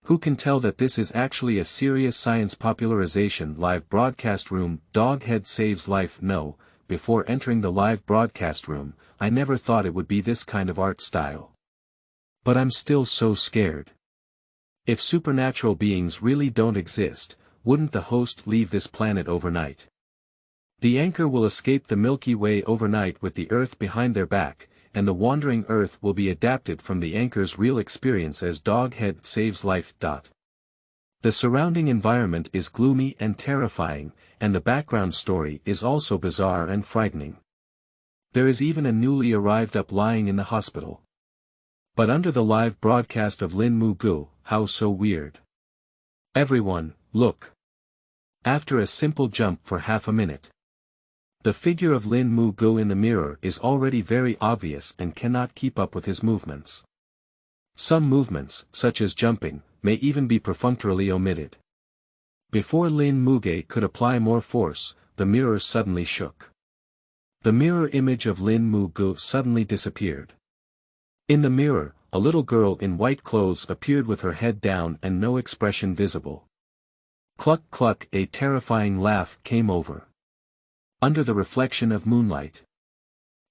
Who can tell that this is actually a serious science popularization live broadcast room? Doghead saves life. No, before entering the live broadcast room, I never thought it would be this kind of art style. But I'm still so scared. If supernatural beings really don't exist, wouldn't the host leave this planet overnight? The anchor will escape the Milky Way overnight with the Earth behind their back, and the wandering Earth will be adapted from the anchor's real experience as Doghead saves life. The surrounding environment is gloomy and terrifying, and the background story is also bizarre and frightening. There is even a newly arrived Up lying in the hospital. But under the live broadcast of Lin Mu Ge, how so weird. Everyone, look. After a simple jump for half a minute. The figure of Lin Mu Ge in the mirror is already very obvious and cannot keep up with his movements. Some movements, such as jumping, may even be perfunctorily omitted. Before Lin Mu Ge could apply more force, the mirror suddenly shook. The mirror image of Lin Mu Ge suddenly disappeared. In the mirror, a little girl in white clothes appeared with her head down and no expression visible. Cluck cluck, a terrifying laugh came over Under the reflection of moonlight.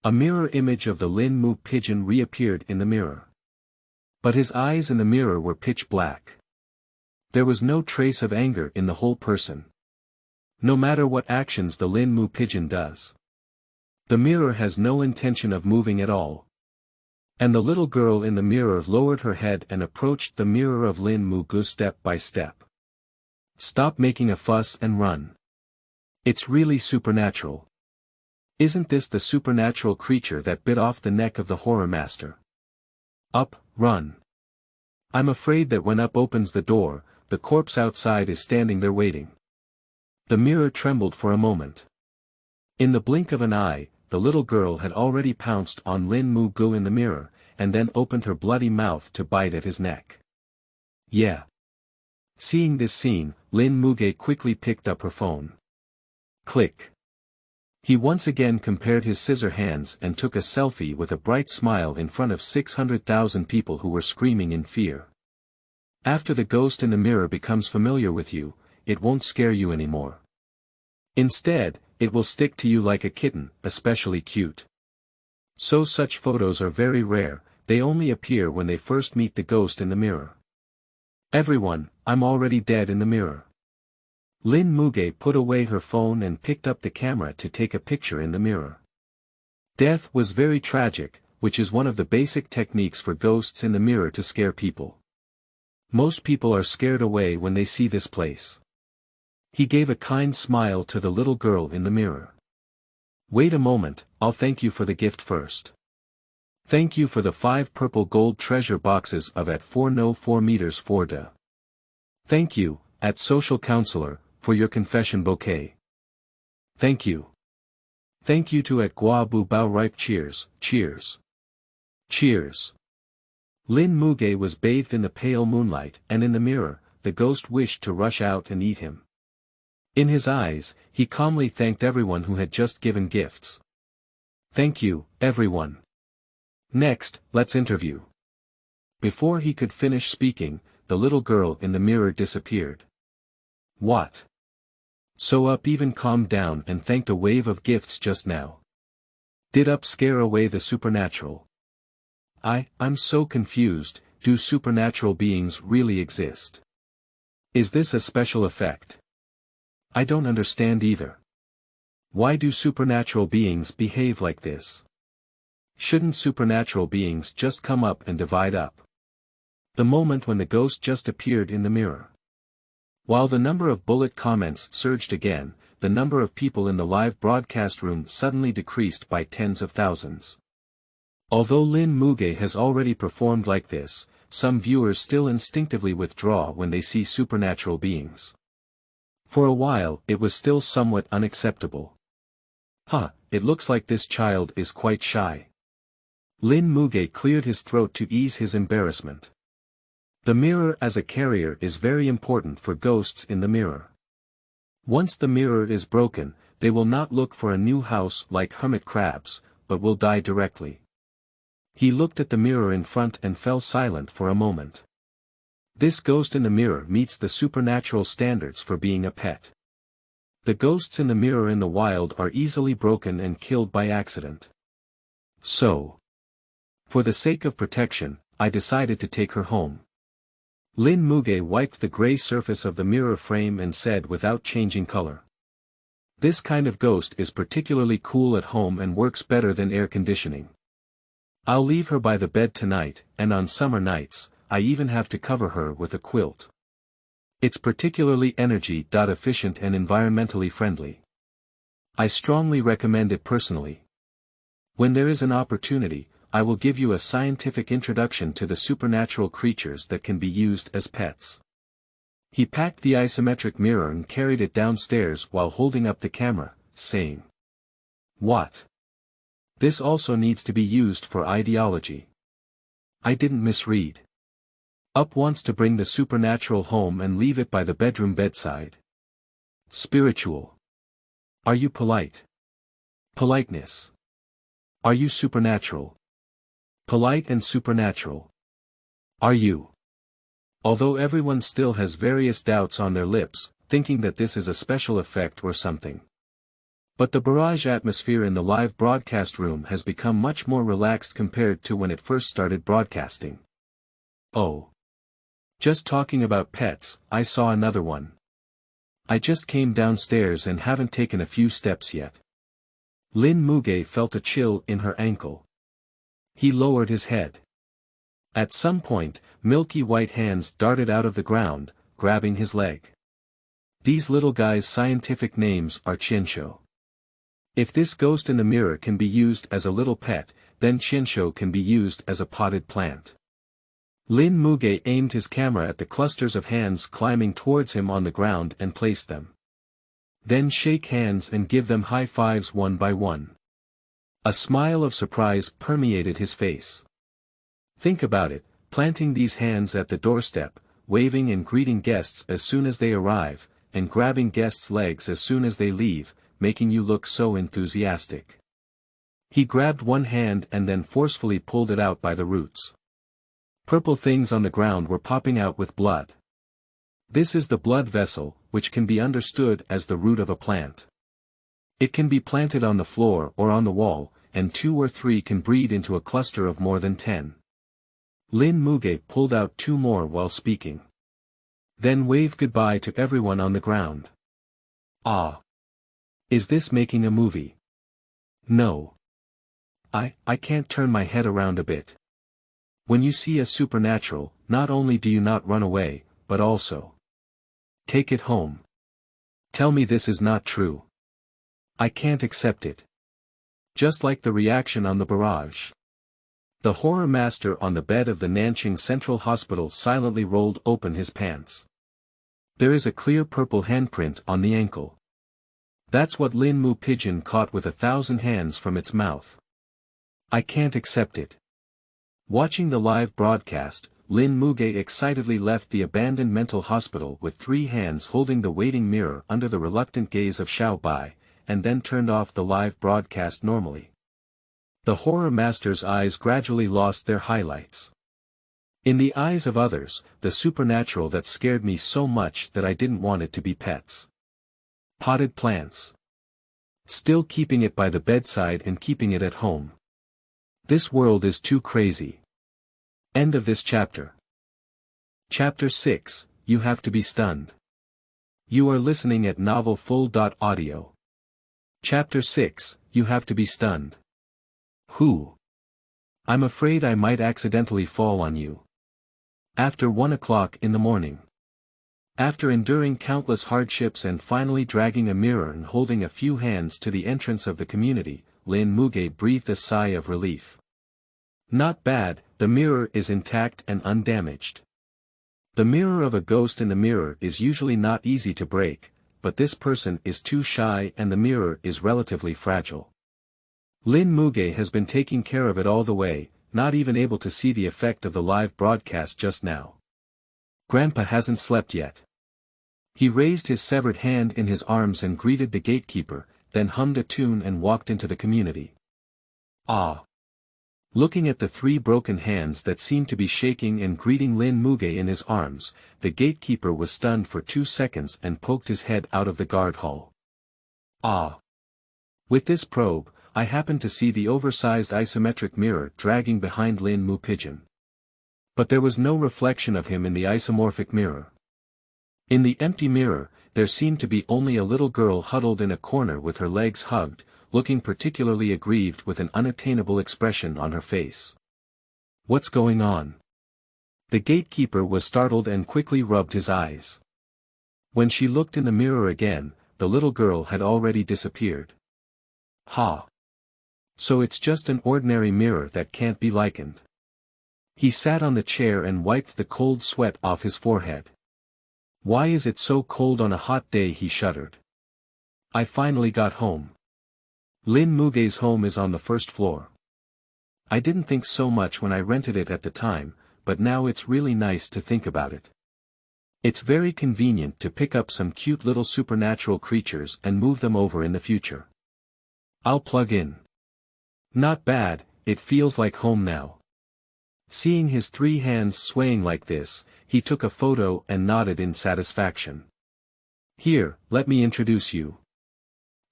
A mirror image of the Lin Mu pigeon reappeared in the mirror. But his eyes in the mirror were pitch black. There was no trace of anger in the whole person. No matter what actions the Lin Mu pigeon does, the mirror has no intention of moving at all. And the little girl in the mirror lowered her head and approached the mirror of Lin Mu Ge step by step. Stop making a fuss and run. It's really supernatural. Isn't this the supernatural creature that bit off the neck of the horror master? Up, run. I'm afraid that when Up opens the door, the corpse outside is standing there waiting. The mirror trembled for a moment. In the blink of an eye, the little girl had already pounced on Lin Mu Ge in the mirror, and then opened her bloody mouth to bite at his neck. Yeah. Seeing this scene, Lin Mu Ge quickly picked up her phone. Click. He once again compared his scissor hands and took a selfie with a bright smile in front of 600,000 people who were screaming in fear. After the ghost in the mirror becomes familiar with you, it won't scare you anymore. Instead, it will stick to you like a kitten, especially cute. So such photos are very rare, they only appear when they first meet the ghost in the mirror. Everyone, I'm already dead in the mirror. Lin Mu Ge put away her phone and picked up the camera to take a picture in the mirror. Death was very tragic, which is one of the basic techniques for ghosts in the mirror to scare people. Most people are scared away when they see this place. He gave a kind smile to the little girl in the mirror. Wait a moment, I'll thank you for the gift first. Thank you for the 5 purple gold treasure boxes of at 4 no 4 meters 4 de. Thank you, at social counselor, for your confession bouquet. Thank you. Thank you to at Gua Bu Bao ripe cheers, cheers. Cheers. Lin Mu Ge was bathed in the pale moonlight, and in the mirror, the ghost wished to rush out and eat him. In his eyes, he calmly thanked everyone who had just given gifts. Thank you, everyone. Next, let's interview. Before he could finish speaking, the little girl in the mirror disappeared. What? So Up even calmed down and thanked a wave of gifts just now. Did Up scare away the supernatural? I'm so confused, do supernatural beings really exist? Is this a special effect? I don't understand either. Why do supernatural beings behave like this? Shouldn't supernatural beings just come up and divide up? The moment when the ghost just appeared in the mirror. While the number of bullet comments surged again, the number of people in the live broadcast room suddenly decreased by tens of thousands. Although Lin Mu Ge has already performed like this, some viewers still instinctively withdraw when they see supernatural beings. For a while it was still somewhat unacceptable. It looks like this child is quite shy. Lin Mu Ge cleared his throat to ease his embarrassment. The mirror as a carrier is very important for ghosts in the mirror. Once the mirror is broken, they will not look for a new house like hermit crabs, but will die directly. He looked at the mirror in front and fell silent for a moment. This ghost in the mirror meets the supernatural standards for being a pet. The ghosts in the mirror in the wild are easily broken and killed by accident. So, for the sake of protection, I decided to take her home. Lin Mu Ge wiped the gray surface of the mirror frame and said without changing color. This kind of ghost is particularly cool at home and works better than air conditioning. I'll leave her by the bed tonight, and on summer nights, I even have to cover her with a quilt. It's particularly energy-efficient and environmentally friendly. I strongly recommend it personally. When there is an opportunity, I will give you a scientific introduction to the supernatural creatures that can be used as pets. He packed the isometric mirror and carried it downstairs while holding up the camera, saying, "What? This also needs to be used for ideology." I didn't misread. Up wants to bring the supernatural home and leave it by the bedroom bedside. Spiritual. Are you polite? Politeness. Are you supernatural? Polite and supernatural. Are you? Although everyone still has various doubts on their lips, thinking that this is a special effect or something. But the barrage atmosphere in the live broadcast room has become much more relaxed compared to when it first started broadcasting. Oh. Just talking about pets, I saw another one. I just came downstairs and haven't taken a few steps yet. Lin Mu Ge felt a chill in her ankle. He lowered his head. At some point, milky white hands darted out of the ground, grabbing his leg. These little guys' scientific names are Qinsho. If this ghost in the mirror can be used as a little pet, then Qinsho can be used as a potted plant. Lin Mu Ge aimed his camera at the clusters of hands climbing towards him on the ground and placed them. Then shake hands and give them high fives one by one. A smile of surprise permeated his face. Think about it, planting these hands at the doorstep, waving and greeting guests as soon as they arrive, and grabbing guests' legs as soon as they leave, making you look so enthusiastic. He grabbed one hand and then forcefully pulled it out by the roots. Purple things on the ground were popping out with blood. This is the blood vessel, which can be understood as the root of a plant. It can be planted on the floor or on the wall, and 2 or 3 can breed into a cluster of more than 10. Lin Mu Ge pulled out 2 more while speaking. Then waved goodbye to everyone on the ground. Ah. Is this making a movie? No. I can't turn my head around a bit. When you see a supernatural, not only do you not run away, but also take it home. Tell me this is not true. I can't accept it. Just like the reaction on the barrage. The horror master on the bed of the Nanjing Central Hospital silently rolled open his pants. There is a clear purple handprint on the ankle. That's what Lin Mu pigeon caught with 1,000 hands from its mouth. I can't accept it. Watching the live broadcast, Lin Mu Ge excitedly left the abandoned mental hospital with 3 hands holding the waiting mirror under the reluctant gaze of Xiao Bai, and then turned off the live broadcast normally. The horror master's eyes gradually lost their highlights. In the eyes of others, the supernatural that scared me so much that I didn't want it to be pets. Potted plants. Still keeping it by the bedside and keeping it at home. This world is too crazy. End of this chapter. Chapter 6, You Have to Be Stunned. You are listening at novelfull.audio. Chapter 6, You Have to Be Stunned. Who? I'm afraid I might accidentally fall on you. After 1 o'clock in the morning. After enduring countless hardships and finally dragging a mirror and holding a few hands to the entrance of the community, Lin Mu Ge breathed a sigh of relief. Not bad, the mirror is intact and undamaged. The mirror of a ghost in the mirror is usually not easy to break, but this person is too shy and the mirror is relatively fragile. Lin Mu Ge has been taking care of it all the way, not even able to see the effect of the live broadcast just now. Grandpa hasn't slept yet. He raised his severed hand in his arms and greeted the gatekeeper, then hummed a tune and walked into the community. Ah! Looking at the 3 broken hands that seemed to be shaking and greeting Lin Mu Ge in his arms, the gatekeeper was stunned for 2 seconds and poked his head out of the guard hall. Ah! With this probe, I happened to see the oversized isometric mirror dragging behind Lin Mu pigeon. But there was no reflection of him in the isomorphic mirror. In the empty mirror, there seemed to be only a little girl huddled in a corner with her legs hugged, looking particularly aggrieved with an unattainable expression on her face. What's going on? The gatekeeper was startled and quickly rubbed his eyes. When she looked in the mirror again, the little girl had already disappeared. Ha! So it's just an ordinary mirror that can't be likened. He sat on the chair and wiped the cold sweat off his forehead. Why is it so cold on a hot day? He shuddered. I finally got home. Lin Mu Ge's home is on the 1st floor. I didn't think so much when I rented it at the time, but now it's really nice to think about it. It's very convenient to pick up some cute little supernatural creatures and move them over in the future. I'll plug in. Not bad, it feels like home now. Seeing his 3 hands swaying like this, he took a photo and nodded in satisfaction. Here, let me introduce you.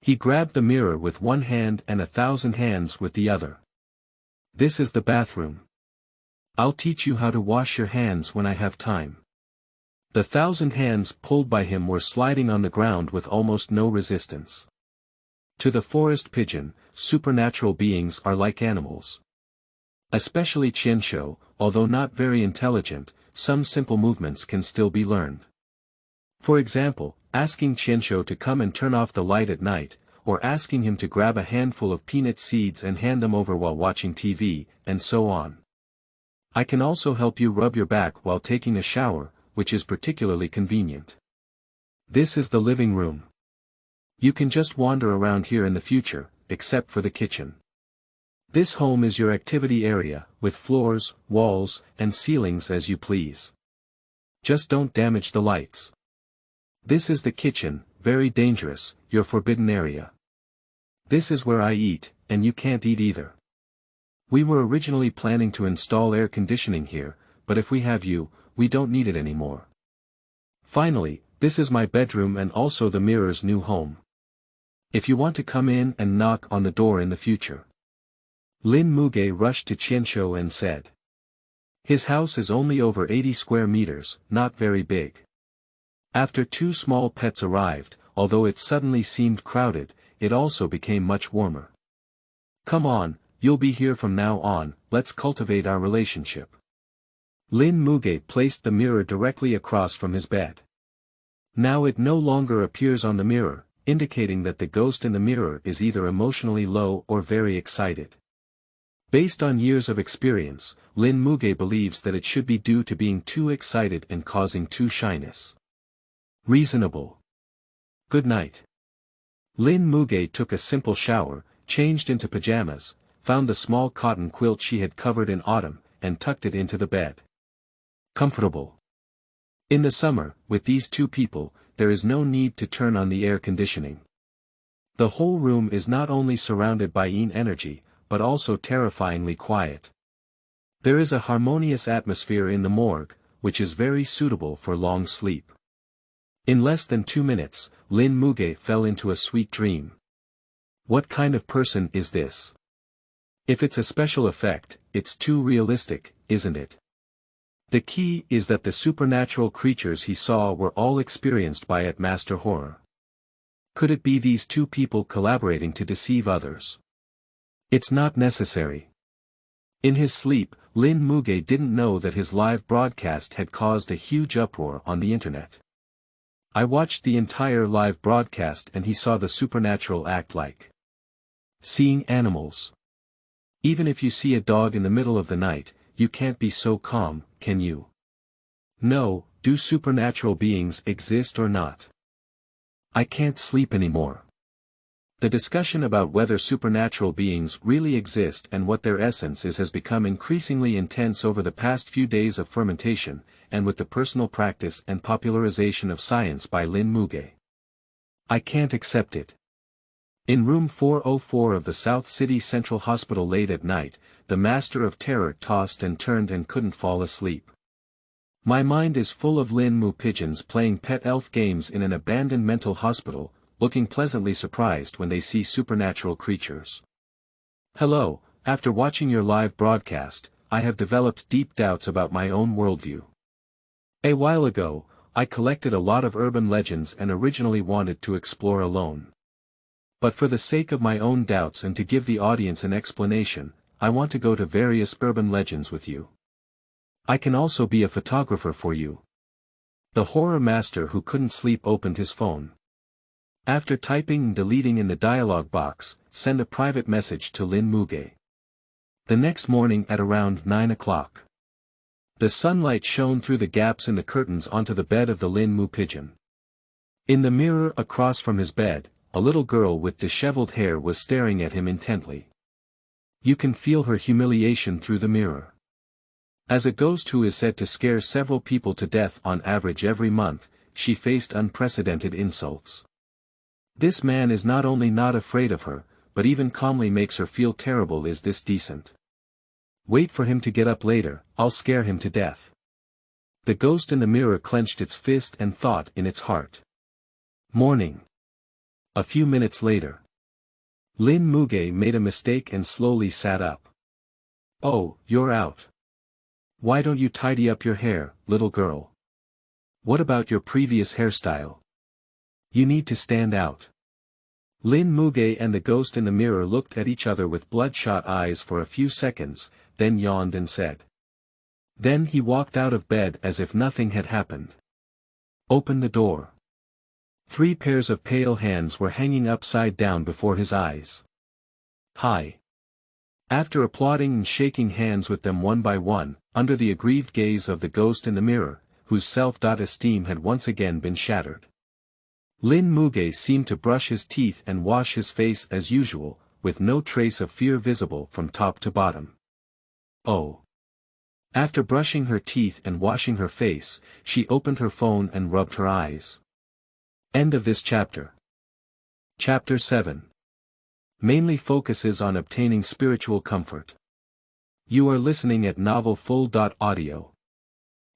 He grabbed the mirror with one hand and 1,000 hands with the other. This is the bathroom. I'll teach you how to wash your hands when I have time. The 1,000 hands pulled by him were sliding on the ground with almost no resistance. To the forest pigeon, supernatural beings are like animals. Especially Qianshou, although not very intelligent, some simple movements can still be learned. For example, asking Qianshou to come and turn off the light at night, or asking him to grab a handful of peanut seeds and hand them over while watching TV, and so on. I can also help you rub your back while taking a shower, which is particularly convenient. This is the living room. You can just wander around here in the future, except for the kitchen. This home is your activity area, with floors, walls, and ceilings as you please. Just don't damage the lights. This is the kitchen, very dangerous, your forbidden area. This is where I eat, and you can't eat either. We were originally planning to install air conditioning here, but if we have you, we don't need it anymore. Finally, this is my bedroom and also the mirror's new home. If you want to come in and knock on the door in the future. Lin Mu Ge rushed to Qianshou and said. His house is only over 80 square meters, not very big. After 2 small pets arrived, although it suddenly seemed crowded, it also became much warmer. Come on, you'll be here from now on, let's cultivate our relationship. Lin Mu Ge placed the mirror directly across from his bed. Now it no longer appears on the mirror, indicating that the ghost in the mirror is either emotionally low or very excited. Based on years of experience, Lin Mu Ge believes that it should be due to being too excited and causing too shyness. Reasonable. Good night. Lin Mu Ge took a simple shower, changed into pajamas, found the small cotton quilt she had covered in autumn, and tucked it into the bed. Comfortable. In the summer, with these 2 people, there is no need to turn on the air conditioning. The whole room is not only surrounded by yin energy, but also terrifyingly quiet. There is a harmonious atmosphere in the morgue, which is very suitable for long sleep. In less than 2 minutes, Lin Mu Ge fell into a sweet dream. What kind of person is this? If it's a special effect, it's too realistic, isn't it? The key is that the supernatural creatures he saw were all experienced by it master horror. Could it be these 2 people collaborating to deceive others? It's not necessary. In his sleep, Lin Mu Ge didn't know that his live broadcast had caused a huge uproar on the internet. I watched the entire live broadcast and he saw the supernatural act like seeing animals. Even if you see a dog in the middle of the night, you can't be so calm, can you? No, do supernatural beings exist or not? I can't sleep anymore. The discussion about whether supernatural beings really exist and what their essence is has become increasingly intense over the past few days of fermentation, and with the personal practice and popularization of science by Lin Mu Ge. I can't accept it. In room 404 of the South City Central Hospital late at night, the master of terror tossed and turned and couldn't fall asleep. My mind is full of Lin Mu pigeons playing pet elf games in an abandoned mental hospital, looking pleasantly surprised when they see supernatural creatures. Hello, after watching your live broadcast, I have developed deep doubts about my own worldview. A while ago, I collected a lot of urban legends and originally wanted to explore alone. But for the sake of my own doubts and to give the audience an explanation, I want to go to various urban legends with you. I can also be a photographer for you. The horror master who couldn't sleep opened his phone. After typing and deleting in the dialog box, send a private message to Lin Mu Ge. The next morning at around 9 o'clock. The sunlight shone through the gaps in the curtains onto the bed of the Lin Mu pigeon. In the mirror across from his bed, a little girl with disheveled hair was staring at him intently. You can feel her humiliation through the mirror. As a ghost who is said to scare several people to death on average every month, she faced unprecedented insults. This man is not only not afraid of her, but even calmly makes her feel terrible. Is this decent? Wait for him to get up later, I'll scare him to death. The ghost in the mirror clenched its fist and thought in its heart. Morning. A few minutes later. Lin Mu Ge made a mistake and slowly sat up. Oh, you're out. Why don't you tidy up your hair, little girl? What about your previous hairstyle? You need to stand out. Lin Mu Ge and the ghost in the mirror looked at each other with bloodshot eyes for a few seconds, then yawned and said. Then he walked out of bed as if nothing had happened. Open the door. 3 pairs of pale hands were hanging upside down before his eyes. Hi. After applauding and shaking hands with them one by one, under the aggrieved gaze of the ghost in the mirror, whose self-esteem had once again been shattered. Lin Mu Ge seemed to brush his teeth and wash his face as usual, with no trace of fear visible from top to bottom. Oh. After brushing her teeth and washing her face, she opened her phone and rubbed her eyes. End of this chapter. Chapter 7. Mainly focuses on obtaining spiritual comfort. You are listening at novelfull.audio.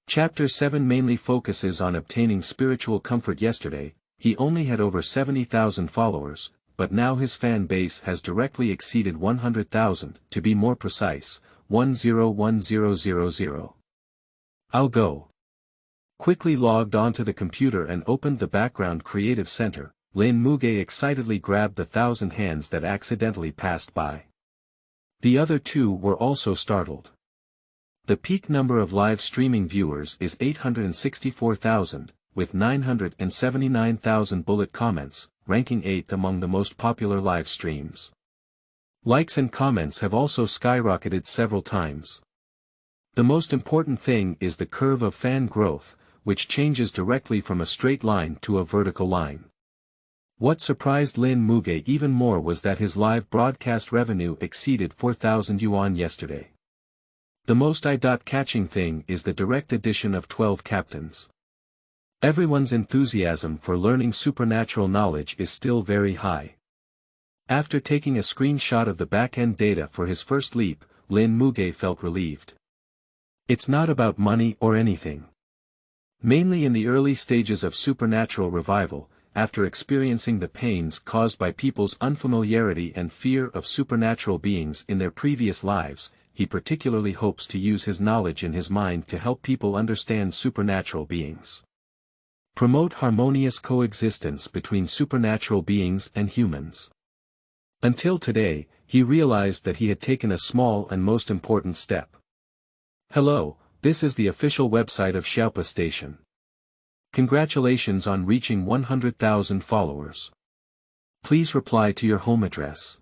Chapter 7 mainly focuses on obtaining spiritual comfort. Yesterday, he only had over 70,000 followers, but now his fan base has directly exceeded 100,000, to be more precise, 101000. I'll go. Quickly logged onto the computer and opened the background creative center, Lin Mu Ge excitedly grabbed the 1,000 hands that accidentally passed by. The other 2 were also startled. The peak number of live streaming viewers is 864,000, with 979,000 bullet comments, ranking 8th among the most popular live streams. Likes and comments have also skyrocketed several times. The most important thing is the curve of fan growth, which changes directly from a straight line to a vertical line. What surprised Lin Mu Ge even more was that his live broadcast revenue exceeded 4,000 yuan yesterday. The most eye-catching thing is the direct addition of 12 captains. Everyone's enthusiasm for learning supernatural knowledge is still very high. After taking a screenshot of the back-end data for his first leap, Lin Mu Ge felt relieved. It's not about money or anything. Mainly in the early stages of supernatural revival, after experiencing the pains caused by people's unfamiliarity and fear of supernatural beings in their previous lives, he particularly hopes to use his knowledge in his mind to help people understand supernatural beings. Promote harmonious coexistence between supernatural beings and humans. Until today, he realized that he had taken a small and most important step. Hello, this is the official website of Xiaopa Station. Congratulations on reaching 100,000 followers. Please reply to your home address.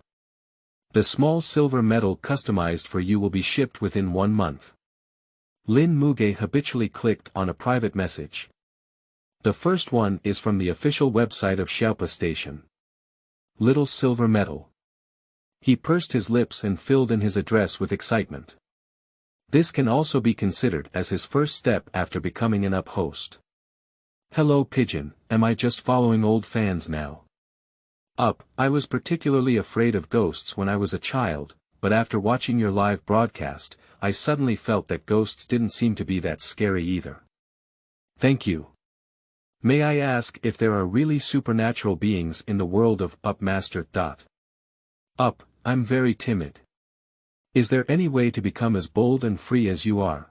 The small silver medal customized for you will be shipped within 1 month. Lin Mu Ge habitually clicked on a private message. The first one is from the official website of Xiaopa Station. Little silver medal. He pursed his lips and filled in his address with excitement. This can also be considered as his first step after becoming an UP host. Hello Pigeon, am I just following old fans now? UP, I was particularly afraid of ghosts when I was a child, but after watching your live broadcast, I suddenly felt that ghosts didn't seem to be that scary either. Thank you. May I ask if there are really supernatural beings in the world of UP Master. UP, I'm very timid. Is there any way to become as bold and free as you are?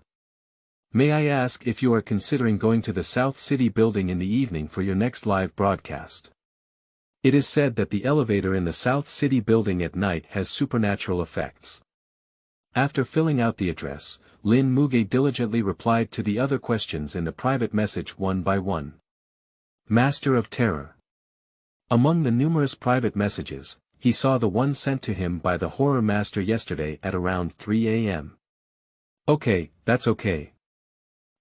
May I ask if you are considering going to the South City building in the evening for your next live broadcast? It is said that the elevator in the South City building at night has supernatural effects. After filling out the address, Lin Mu Ge diligently replied to the other questions in the private message one by one. Master of Terror. Among the numerous private messages, he saw the one sent to him by the horror master yesterday at around 3 a.m. Okay, that's okay.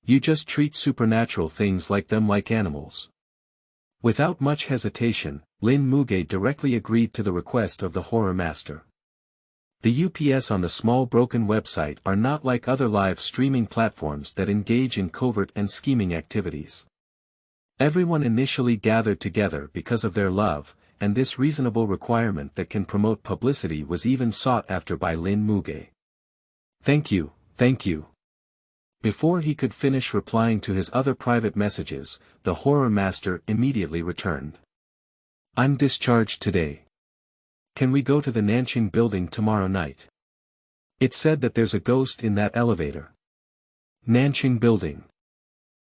You just treat supernatural things like animals. Without much hesitation, Lin Mu Ge directly agreed to the request of the horror master. The UPS on the small broken website are not like other live streaming platforms that engage in covert and scheming activities. Everyone initially gathered together because of their love, and this reasonable requirement that can promote publicity was even sought after by Lin Mu Ge. Thank you, thank you. Before he could finish replying to his other private messages, the horror master immediately returned. I'm discharged today. Can we go to the Nanqing building tomorrow night? It said that there's a ghost in that elevator. Nanqing building.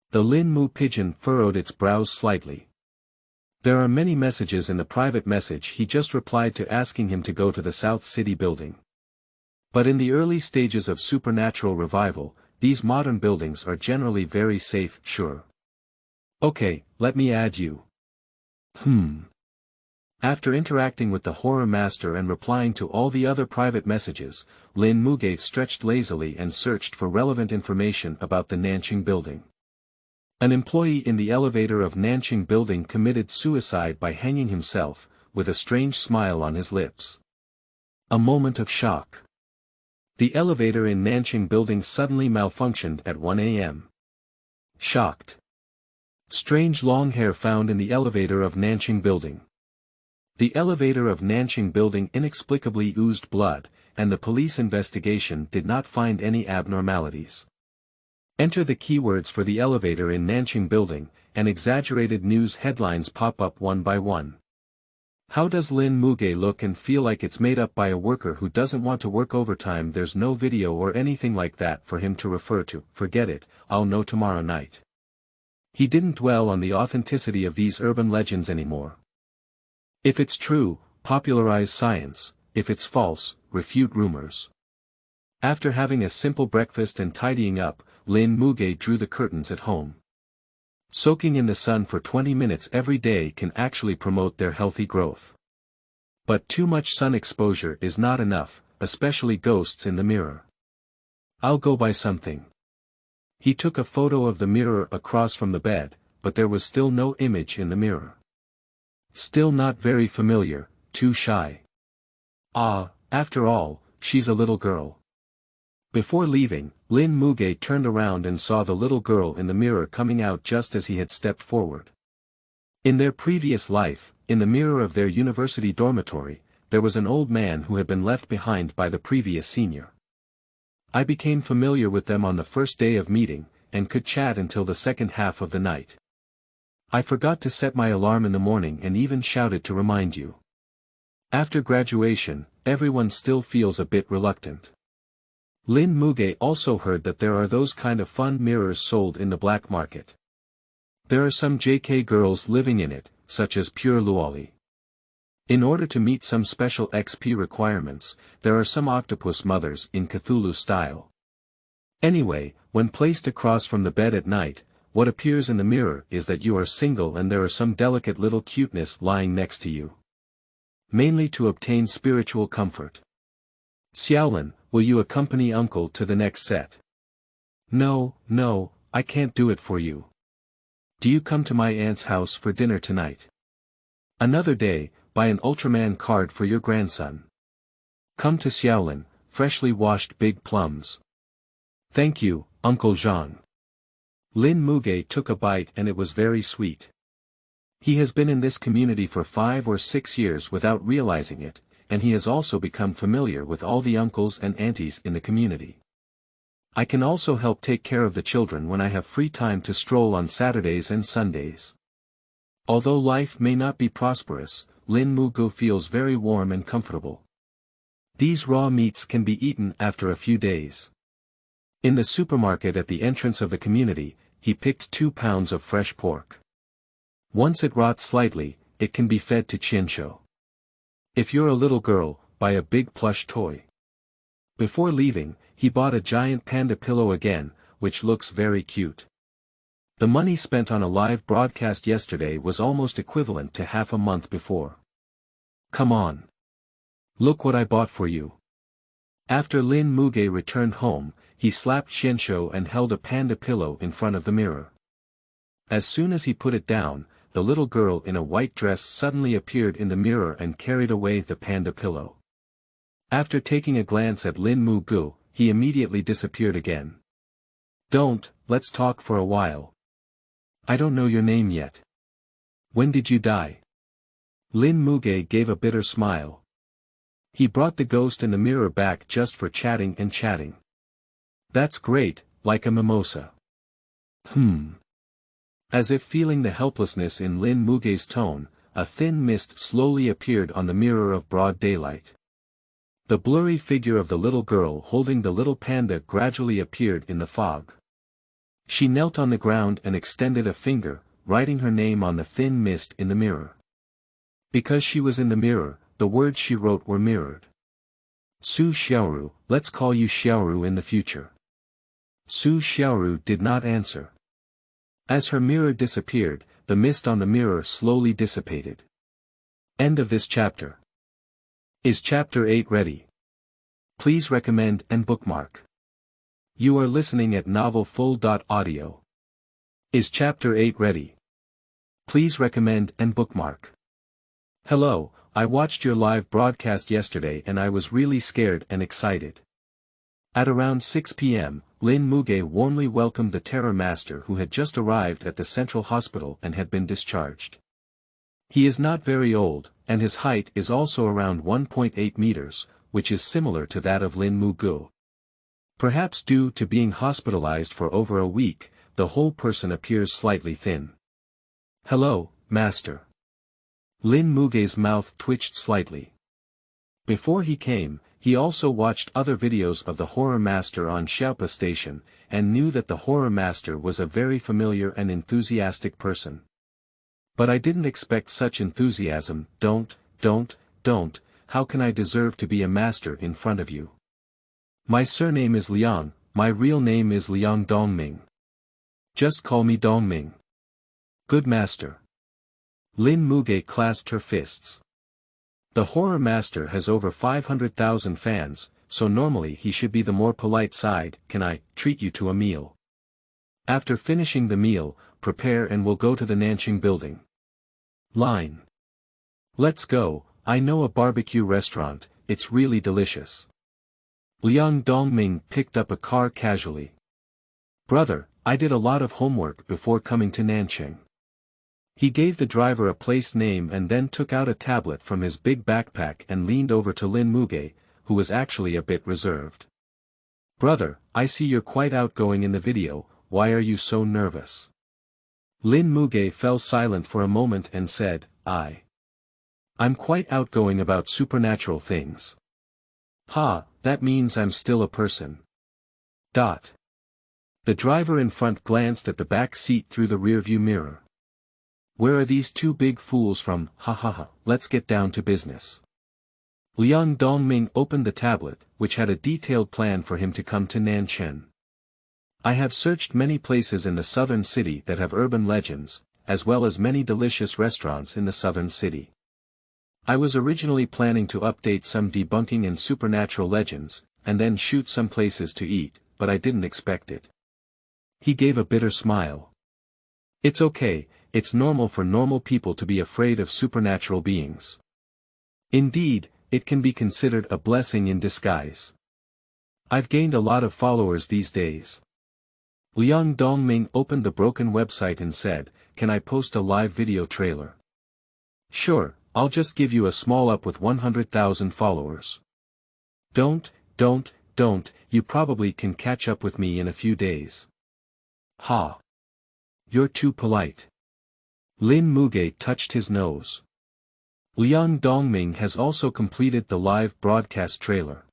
The Lin Mu pigeon furrowed its brows slightly. There are many messages in the private message he just replied to asking him to go to the South City building. But in the early stages of supernatural revival, these modern buildings are generally very safe, sure. Okay, let me add you. After interacting with the horror master and replying to all the other private messages, Lin Mu Ge stretched lazily and searched for relevant information about the Nanqing building. An employee in the elevator of Nanqing building committed suicide by hanging himself, with a strange smile on his lips. A moment of shock. The elevator in Nanqing building suddenly malfunctioned at 1 a.m. Shocked. Strange long hair found in the elevator of Nanqing building. The elevator of Nanqing building inexplicably oozed blood, and the police investigation did not find any abnormalities. Enter the keywords for the elevator in Nanqing building, and exaggerated news headlines pop up one by one. How does Lin Mu Ge look and feel like it's made up by a worker who doesn't want to work overtime? There's no video or anything like that for him to refer to. Forget it, I'll know tomorrow night. He didn't dwell on the authenticity of these urban legends anymore. If it's true, popularize science; if it's false, refute rumors. After having a simple breakfast and tidying up, Lin Mu Ge drew the curtains at home. Soaking in the sun for 20 minutes every day can actually promote their healthy growth. But too much sun exposure is not enough, especially ghosts in the mirror. I'll go buy something. He took a photo of the mirror across from the bed, but there was still no image in the mirror. Still not very familiar, too shy. After all, she's a little girl. Before leaving, Lin Mu Ge turned around and saw the little girl in the mirror coming out just as he had stepped forward. In their previous life, in the mirror of their university dormitory, there was an old man who had been left behind by the previous senior. I became familiar with them on the first day of meeting, and could chat until the second half of the night. I forgot to set my alarm in the morning and even shouted to remind you. After graduation, everyone still feels a bit reluctant. Lin Mu Ge also heard that there are those kind of fun mirrors sold in the black market. There are some JK girls living in it, such as Pure Luoli. In order to meet some special XP requirements, there are some octopus mothers in Cthulhu style. Anyway, when placed across from the bed at night, what appears in the mirror is that you are single and there are some delicate little cuteness lying next to you. Mainly to obtain spiritual comfort. Xiaolin, will you accompany uncle to the next set? No, I can't do it for you. Do you come to my aunt's house for dinner tonight? Another day, buy an Ultraman card for your grandson. Come to Xiaolin, freshly washed big plums. Thank you, Uncle Jean. Lin Mu Ge took a bite and it was very sweet. He has been in this community for 5 or 6 years without realizing it, and he has also become familiar with all the uncles and aunties in the community. I can also help take care of the children when I have free time to stroll on Saturdays and Sundays. Although life may not be prosperous, Lin Mu Ge feels very warm and comfortable. These raw meats can be eaten after a few days. In the supermarket at the entrance of the community, he picked 2 pounds of fresh pork. Once it rots slightly, it can be fed to Qianshou. If you're a little girl, buy a big plush toy. Before leaving, he bought a giant panda pillow again, which looks very cute. The money spent on a live broadcast yesterday was almost equivalent to half a month before. Come on. Look what I bought for you. After Lin Mu Ge returned home, he slapped Qianshou and held a panda pillow in front of the mirror. As soon as he put it down, the little girl in a white dress suddenly appeared in the mirror and carried away the panda pillow. After taking a glance at Lin Mu Ge, he immediately disappeared again. Let's talk for a while. I don't know your name yet. When did you die? Lin Mu Ge gave a bitter smile. He brought the ghost in the mirror back just for chatting and chatting. That's great, like a mimosa. As if feeling the helplessness in Lin Mu Ge's tone, a thin mist slowly appeared on the mirror of broad daylight. The blurry figure of the little girl holding the little panda gradually appeared in the fog. She knelt on the ground and extended a finger, writing her name on the thin mist in the mirror. Because she was in the mirror, the words she wrote were mirrored. Su Xiaoru, let's call you Xiaoru in the future. Su Xiaoru did not answer. As her mirror disappeared, the mist on the mirror slowly dissipated. End of this chapter. Is Chapter 8 ready? Please recommend and bookmark. You are listening at novelfull.audio. Is Chapter 8 ready? Please recommend and bookmark. Hello, I watched your live broadcast yesterday and I was really scared and excited. At around 6 p.m., Lin Mu Ge warmly welcomed the Terror Master who had just arrived at the central hospital and had been discharged. He is not very old, and his height is also around 1.8 meters, which is similar to that of Lin Mu Ge. Perhaps due to being hospitalized for over a week, the whole person appears slightly thin. Hello, Master. Lin Mu Ge's mouth twitched slightly. Before he came, he also watched other videos of the Horror Master on Xiaopa Station, and knew that the Horror Master was a very familiar and enthusiastic person. But I didn't expect such enthusiasm. Don't, how can I deserve to be a master in front of you? My surname is Liang, my real name is Liang Dongming. Just call me Dongming. Good master. Lin Mu Ge clasped her fists. The Horror Master has over 500,000 fans, so normally he should be the more polite side. Can I treat you to a meal? After finishing the meal, prepare and we'll go to the Nanqing building. Line. Let's go, I know a barbecue restaurant, it's really delicious. Liang Dongming picked up a car casually. Brother, I did a lot of homework before coming to Nanqing. He gave the driver a place name and then took out a tablet from his big backpack and leaned over to Lin Mu Ge, who was actually a bit reserved. Brother, I see you're quite outgoing in the video, why are you so nervous? Lin Mu Ge fell silent for a moment and said, I'm quite outgoing about supernatural things. Ha, that means I'm still a person. The driver in front glanced at the back seat through the rearview mirror. Where are these two big fools from? Let's get down to business. Liang Dongming opened the tablet, which had a detailed plan for him to come to Nanqing. I have searched many places in the southern city that have urban legends, as well as many delicious restaurants in the southern city. I was originally planning to update some debunking and supernatural legends, and then shoot some places to eat, but I didn't expect it. He gave a bitter smile. It's okay. It's normal for normal people to be afraid of supernatural beings. Indeed, it can be considered a blessing in disguise. I've gained a lot of followers these days. Liang Dongming opened the broken website and said, can I post a live video trailer? Sure, I'll just give you a small up with 100,000 followers. Don't, you probably can catch up with me in a few days. Ha! You're too polite. Lin Mu Ge touched his nose. Liang Dongming has also completed the live broadcast trailer.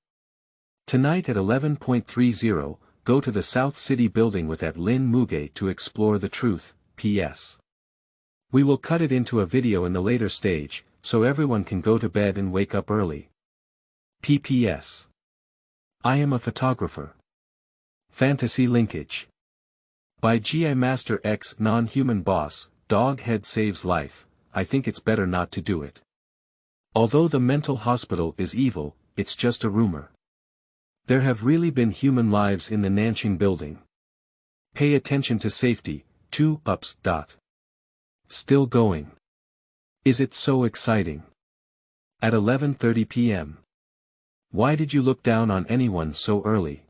Tonight at 11:30, go to the South City building with Lin Mu Ge to explore the truth. P.S. We will cut it into a video in the later stage, so everyone can go to bed and wake up early. P.P.S. I am a photographer. Fantasy linkage. By G.I. Master X Non-Human Boss. Dog head saves life, I think it's better not to do it. Although the mental hospital is evil, it's just a rumor. There have really been human lives in the Nanqing building. Pay attention to safety, 2 ups. Still going. Is it so exciting? At 11:30 p.m. Why did you look down on anyone so early?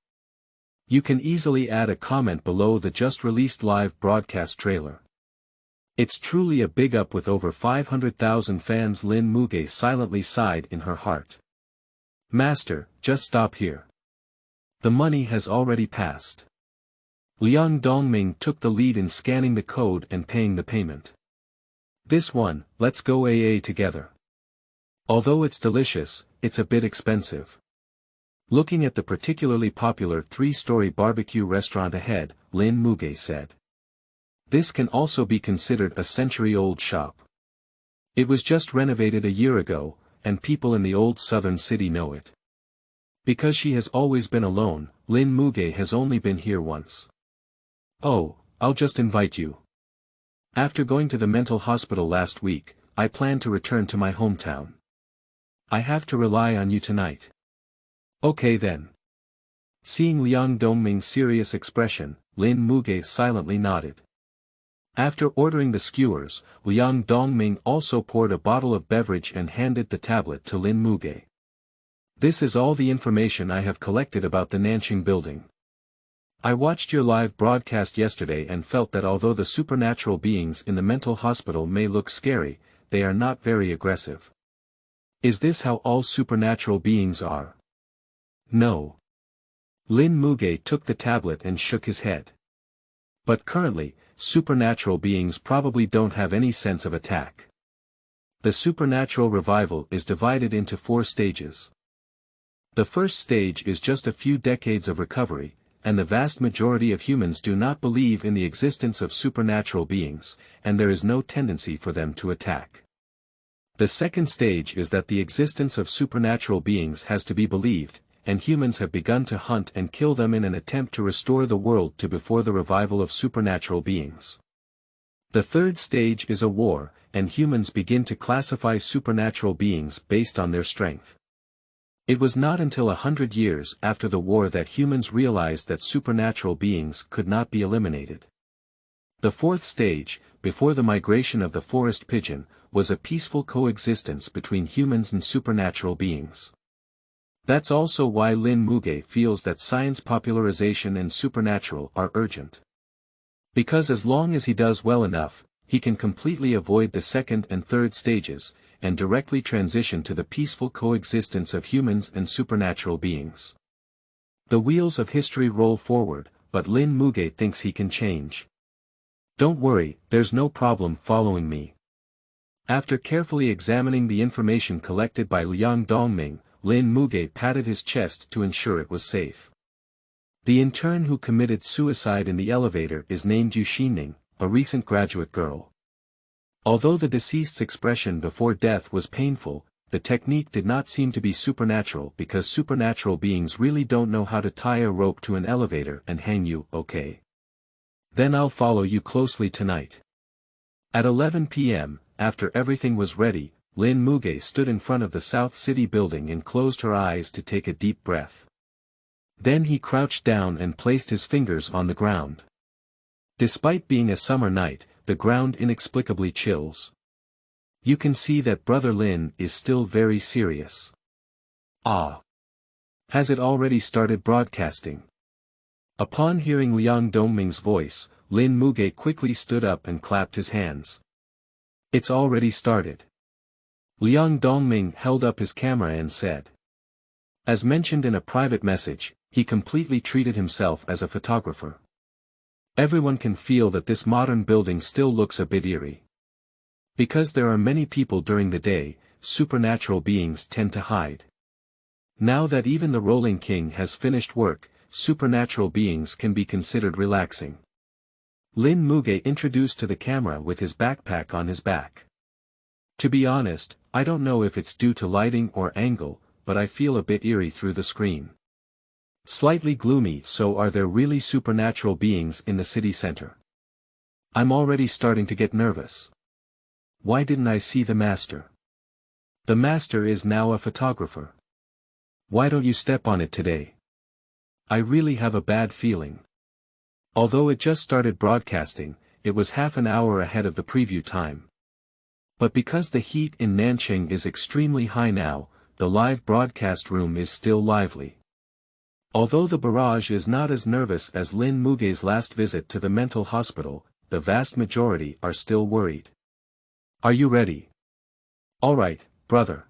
You can easily add a comment below the just released live broadcast trailer. It's truly a big up with over 500,000 fans. Lin Mu Ge silently sighed in her heart. Master, just stop here. The money has already passed. Liang Dongming took the lead in scanning the code and paying the payment. This one, let's go AA together. Although it's delicious, it's a bit expensive. Looking at the particularly popular 3-story barbecue restaurant ahead, Lin Mu Ge said. This can also be considered a century-old shop. It was just renovated a year ago, and people in the old southern city know it. Because she has always been alone, Lin Mu Ge has only been here once. Oh, I'll just invite you. After going to the mental hospital last week, I plan to return to my hometown. I have to rely on you tonight. Okay then. Seeing Liang Dongming's serious expression, Lin Mu Ge silently nodded. After ordering the skewers, Liang Dongming also poured a bottle of beverage and handed the tablet to Lin Mu Ge. This is all the information I have collected about the Nanxing building. I watched your live broadcast yesterday and felt that although the supernatural beings in the mental hospital may look scary, they are not very aggressive. Is this how all supernatural beings are? No. Lin Mu Ge took the tablet and shook his head. But currently, supernatural beings probably don't have any sense of attack. The supernatural revival is divided into 4 stages. The first stage is just a few decades of recovery, and the vast majority of humans do not believe in the existence of supernatural beings, and there is no tendency for them to attack. The second stage is that the existence of supernatural beings has to be believed, and humans have begun to hunt and kill them in an attempt to restore the world to before the revival of supernatural beings. The third stage is a war, and humans begin to classify supernatural beings based on their strength. It was not until 100 years after the war that humans realized that supernatural beings could not be eliminated. The fourth stage, before the migration of the forest pigeon, was a peaceful coexistence between humans and supernatural beings. That's also why Lin Mu Ge feels that science popularization and supernatural are urgent. Because as long as he does well enough, he can completely avoid the second and third stages, and directly transition to the peaceful coexistence of humans and supernatural beings. The wheels of history roll forward, but Lin Mu Ge thinks he can change. Don't worry, there's no problem following me. After carefully examining the information collected by Liang Dongming, Lin Mu Ge patted his chest to ensure it was safe. The intern who committed suicide in the elevator is named Yu Xining, a recent graduate girl. Although the deceased's expression before death was painful, the technique did not seem to be supernatural because supernatural beings really don't know how to tie a rope to an elevator and hang you, okay? Then I'll follow you closely tonight. At 11 p.m., after everything was ready, Lin Mu Ge stood in front of the South City building and closed her eyes to take a deep breath. Then he crouched down and placed his fingers on the ground. Despite being a summer night, the ground inexplicably chills. You can see that Brother Lin is still very serious. Ah! Has it already started broadcasting? Upon hearing Liang Dongming's voice, Lin Mu Ge quickly stood up and clapped his hands. It's already started. Liang Dongming held up his camera and said. As mentioned in a private message, he completely treated himself as a photographer. Everyone can feel that this modern building still looks a bit eerie. Because there are many people during the day, supernatural beings tend to hide. Now that even the Rolling King has finished work, supernatural beings can be considered relaxing. Lin Mu Ge introduced to the camera with his backpack on his back. To be honest, I don't know if it's due to lighting or angle, but I feel a bit eerie through the screen. Slightly gloomy. So are there really supernatural beings in the city center? I'm already starting to get nervous. Why didn't I see the master? The master is now a photographer. Why don't you step on it today? I really have a bad feeling. Although it just started broadcasting, it was half an hour ahead of the preview time. But because the heat in Nanxing is extremely high now, the live broadcast room is still lively. Although the barrage is not as nervous as Lin Mu Ge's last visit to the mental hospital, the vast majority are still worried. Are you ready? Alright, brother.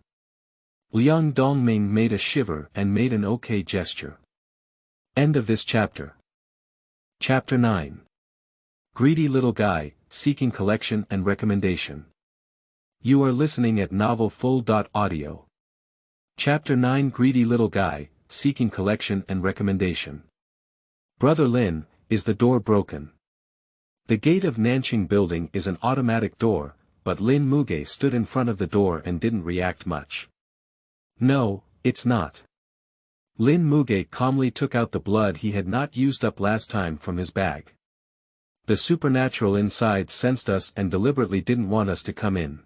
Liang Dongming made a shiver and made an okay gesture. End of this chapter. Chapter 9. Greedy little guy, seeking collection and recommendation. You are listening at Novel Full. Audio. Chapter 9 Greedy Little Guy, Seeking Collection and Recommendation. Brother Lin, is the door broken? The gate of Nanqing building is an automatic door, but Lin Mu Ge stood in front of the door and didn't react much. No, it's not. Lin Mu Ge calmly took out the blood he had not used up last time from his bag. The supernatural inside sensed us and deliberately didn't want us to come in.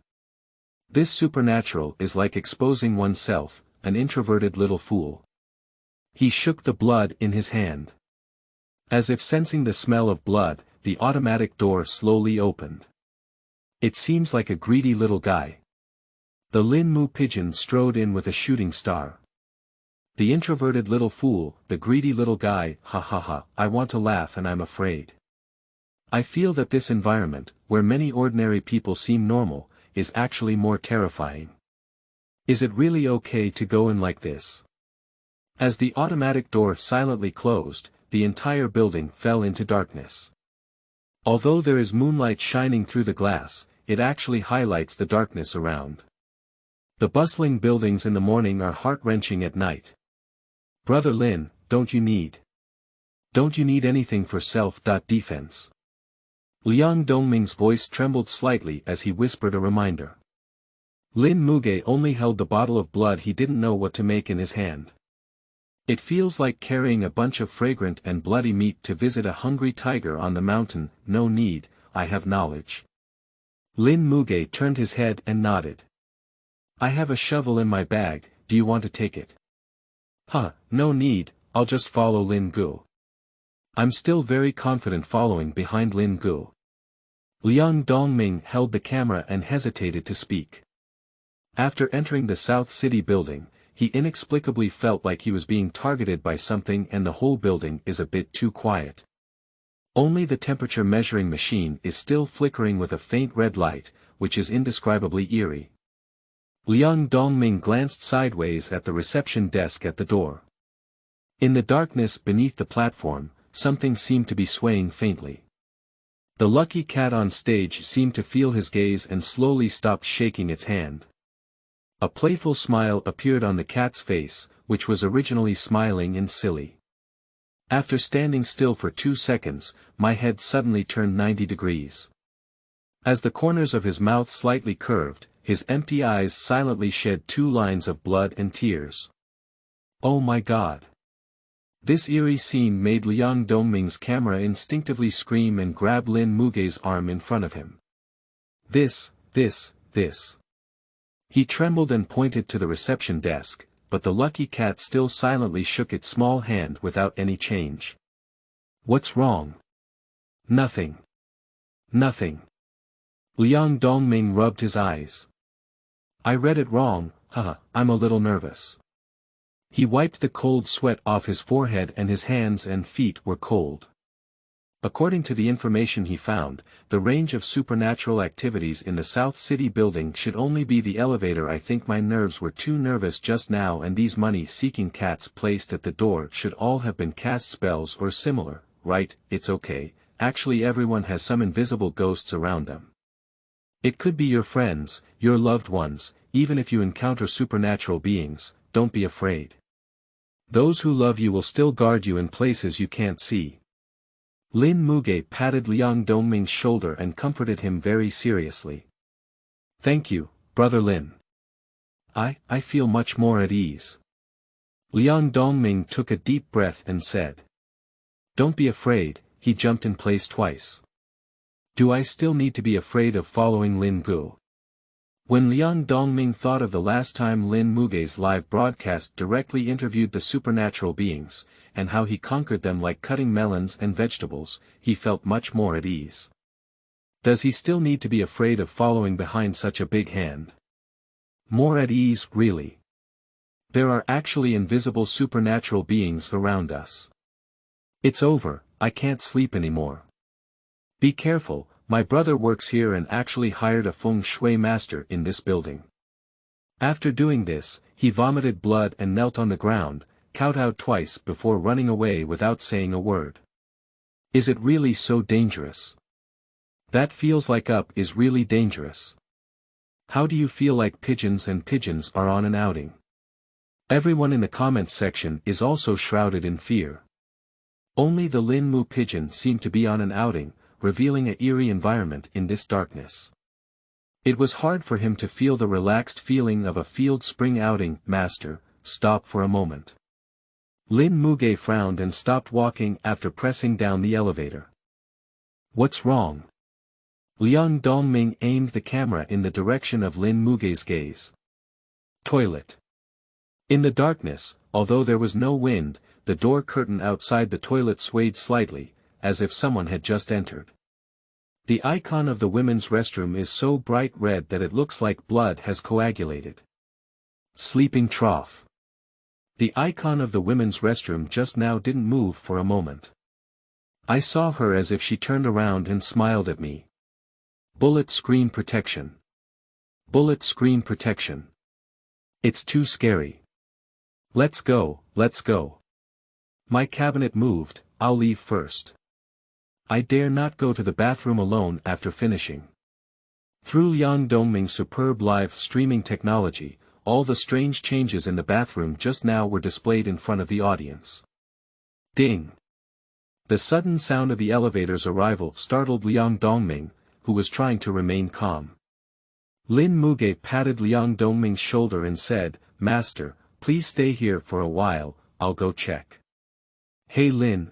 This supernatural is like exposing oneself, an introverted little fool. He shook the blood in his hand. As if sensing the smell of blood, the automatic door slowly opened. It seems like a greedy little guy. The Lin Mu pigeon strode in with a shooting star. The introverted little fool, the greedy little guy, ha ha ha, I want to laugh and I'm afraid. I feel that this environment, where many ordinary people seem normal, is actually more terrifying. Is it really okay to go in like this? As the automatic door silently closed, the entire building fell into darkness. Although there is moonlight shining through the glass, it actually highlights the darkness around. The bustling buildings in the morning are heart-wrenching at night. Brother Lin, don't you need anything for self-defense? Liang Dongming's voice trembled slightly as he whispered a reminder. Lin Mu Ge only held the bottle of blood he didn't know what to make in his hand. It feels like carrying a bunch of fragrant and bloody meat to visit a hungry tiger on the mountain. No need, I have knowledge. Lin Mu Ge turned his head and nodded. I have a shovel in my bag, do you want to take it? Huh, no need, I'll just follow Lin Gu. I'm still very confident following behind Lin Gu. Liang Dongming held the camera and hesitated to speak. After entering the South City building, he inexplicably felt like he was being targeted by something and the whole building is a bit too quiet. Only the temperature measuring machine is still flickering with a faint red light, which is indescribably eerie. Liang Dongming glanced sideways at the reception desk at the door. In the darkness beneath the platform, something seemed to be swaying faintly. The lucky cat on stage seemed to feel his gaze and slowly stopped shaking its hand. A playful smile appeared on the cat's face, which was originally smiling and silly. After standing still for 2 seconds, my head suddenly turned 90 degrees. As the corners of his mouth slightly curved, his empty eyes silently shed 2 lines of blood and tears. Oh my God! This eerie scene made Liang Dongming's camera instinctively scream and grab Lin Mu Ge's arm in front of him. This. He trembled and pointed to the reception desk, but the lucky cat still silently shook its small hand without any change. What's wrong? Nothing. Liang Dongming rubbed his eyes. I read it wrong, haha, I'm a little nervous. He wiped the cold sweat off his forehead and his hands and feet were cold. According to the information he found, the range of supernatural activities in the South City building should only be the elevator. I think my nerves were too nervous just now and these money-seeking cats placed at the door should all have been cast spells or similar, right? It's okay, actually everyone has some invisible ghosts around them. It could be your friends, your loved ones, even if you encounter supernatural beings, don't be afraid. Those who love you will still guard you in places you can't see. Lin Mu Ge patted Liang Dongming's shoulder and comforted him very seriously. Thank you, Brother Lin. I feel much more at ease. Liang Dongming took a deep breath and said. Don't be afraid, he jumped in place twice. Do I still need to be afraid of following Lin Gu? When Liang Dongming thought of the last time Lin Mu Ge's live broadcast directly interviewed the supernatural beings, and how he conquered them like cutting melons and vegetables, he felt much more at ease. Does he still need to be afraid of following behind such a big hand? More at ease, really. There are actually invisible supernatural beings around us. It's over, I can't sleep anymore. Be careful. My brother works here and actually hired a Feng Shui master in this building. After doing this, he vomited blood and knelt on the ground, kowtowed twice before running away without saying a word. Is it really so dangerous? That feels like up is really dangerous. How do you feel like pigeons and pigeons are on an outing? Everyone in the comments section is also shrouded in fear. Only the Lin Mu pigeon seemed to be on an outing, revealing an eerie environment in this darkness. It was hard for him to feel the relaxed feeling of a field spring outing. Master, stop for a moment. Lin Mu Ge frowned and stopped walking after pressing down the elevator. What's wrong? Liang Dongming aimed the camera in the direction of Lin Mu Ge's gaze. Toilet. In the darkness, although there was no wind, the door curtain outside the toilet swayed slightly, as if someone had just entered. The icon of the women's restroom is so bright red that it looks like blood has coagulated. Sleeping trough. The icon of the women's restroom just now didn't move for a moment. I saw her as if she turned around and smiled at me. Bullet screen protection. Bullet screen protection. It's too scary. Let's go, let's go. My cabinet moved, I'll leave first. I dare not go to the bathroom alone after finishing. Through Liang Dongming's superb live streaming technology, all the strange changes in the bathroom just now were displayed in front of the audience. Ding! The sudden sound of the elevator's arrival startled Liang Dongming, who was trying to remain calm. Lin Mu Ge patted Liang Dongming's shoulder and said, Master, please stay here for a while, I'll go check. Hey Lin,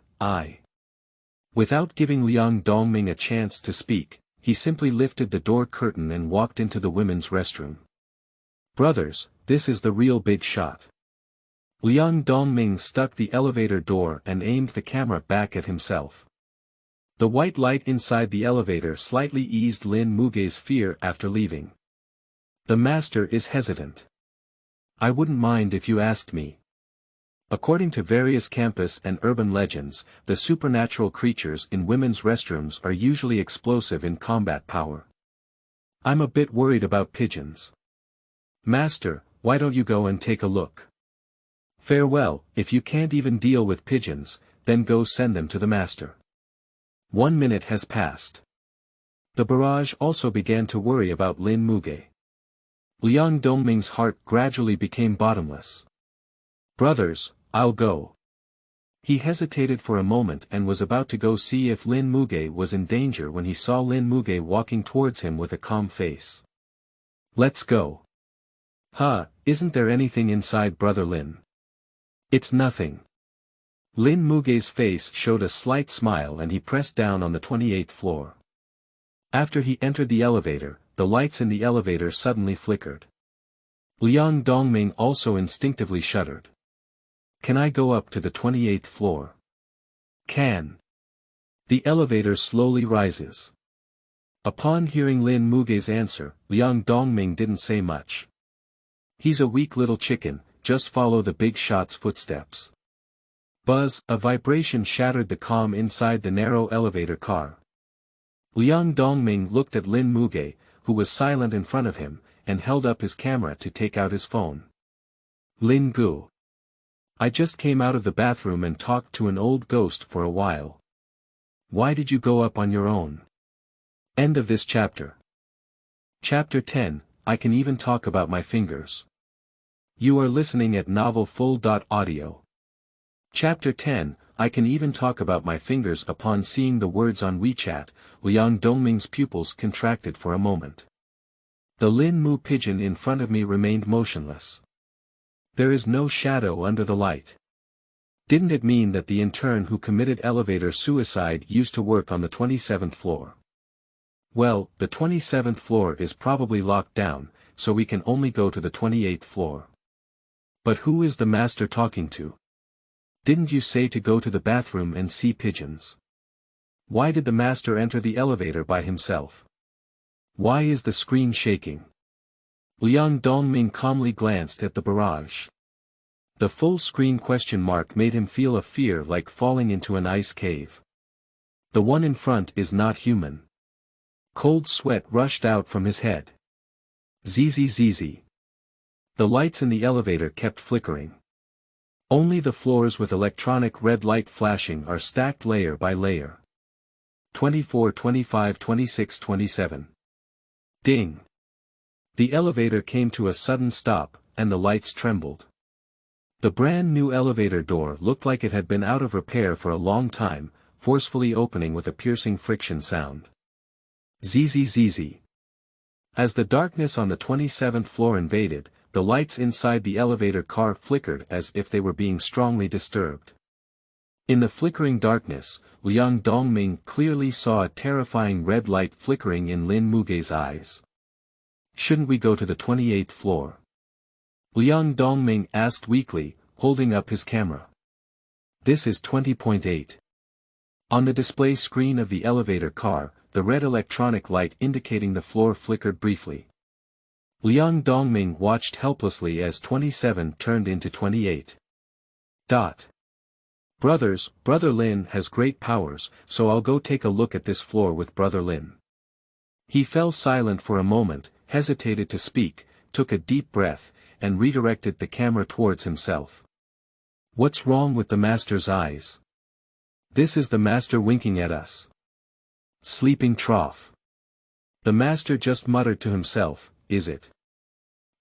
Without giving Liang Dongming a chance to speak, he simply lifted the door curtain and walked into the women's restroom. Brothers, this is the real big shot. Liang Dongming stuck the elevator door and aimed the camera back at himself. The white light inside the elevator slightly eased Lin Mu Ge's fear after leaving. The master is hesitant. I wouldn't mind if you asked me. According to various campus and urban legends, the supernatural creatures in women's restrooms are usually explosive in combat power. I'm a bit worried about pigeons. Master, why don't you go and take a look? Farewell, if you can't even deal with pigeons, then go send them to the master. 1 minute has passed. The barrage also began to worry about Lin Mu Ge. Liang Dongming's heart gradually became bottomless. Brothers, I'll go. He hesitated for a moment and was about to go see if Lin Mu Ge was in danger when he saw Lin Mu Ge walking towards him with a calm face. Let's go. Isn't there anything inside, Brother Lin? It's nothing. Lin Mu Ge's face showed a slight smile and he pressed down on the 28th floor. After he entered the elevator, the lights in the elevator suddenly flickered. Liang Dongming also instinctively shuddered. Can I go up to the 28th floor? Can. The elevator slowly rises. Upon hearing Lin Mu Ge's answer, Liang Dongming didn't say much. He's a weak little chicken, just follow the big shot's footsteps. Buzz, a vibration shattered the calm inside the narrow elevator car. Liang Dongming looked at Lin Mu Ge, who was silent in front of him, and held up his camera to take out his phone. Lin Gu. I just came out of the bathroom and talked to an old ghost for a while. Why did you go up on your own? End of this chapter. Chapter 10, I can even talk about my fingers. You are listening at novelfull.audio. Chapter 10, I can even talk about my fingers. Upon seeing the words on WeChat, Liang Dongming's pupils contracted for a moment. The Lin Mu pigeon in front of me remained motionless. There is no shadow under the light. Didn't it mean that the intern who committed elevator suicide used to work on the 27th floor? Well, the 27th floor is probably locked down, so we can only go to the 28th floor. But who is the master talking to? Didn't you say to go to the bathroom and see pigeons? Why did the master enter the elevator by himself? Why is the screen shaking? Liang Dongming calmly glanced at the barrage. The full screen question mark made him feel a fear like falling into an ice cave. The one in front is not human. Cold sweat rushed out from his head. Zzz. The lights in the elevator kept flickering. Only the floors with electronic red light flashing are stacked layer by layer. 24, 25, 26, 27. Ding. The elevator came to a sudden stop, and the lights trembled. The brand new elevator door looked like it had been out of repair for a long time, forcefully opening with a piercing friction sound. Zzz. As the darkness on the 27th floor invaded, the lights inside the elevator car flickered as if they were being strongly disturbed. In the flickering darkness, Liang Dongming clearly saw a terrifying red light flickering in Lin Mu Ge's eyes. "Shouldn't we go to the 28th floor?" Liang Dongming asked weakly, holding up his camera. "This is 20.8. On the display screen of the elevator car, the red electronic light indicating the floor flickered briefly. Liang Dongming watched helplessly as 27 turned into 28. "Brothers, Brother Lin has great powers, so I'll go take a look at this floor with Brother Lin." He fell silent for a moment, hesitated to speak, took a deep breath, and redirected the camera towards himself. "What's wrong with the master's eyes? This is the master winking at us. Sleeping trough." The master just muttered to himself, "Is it?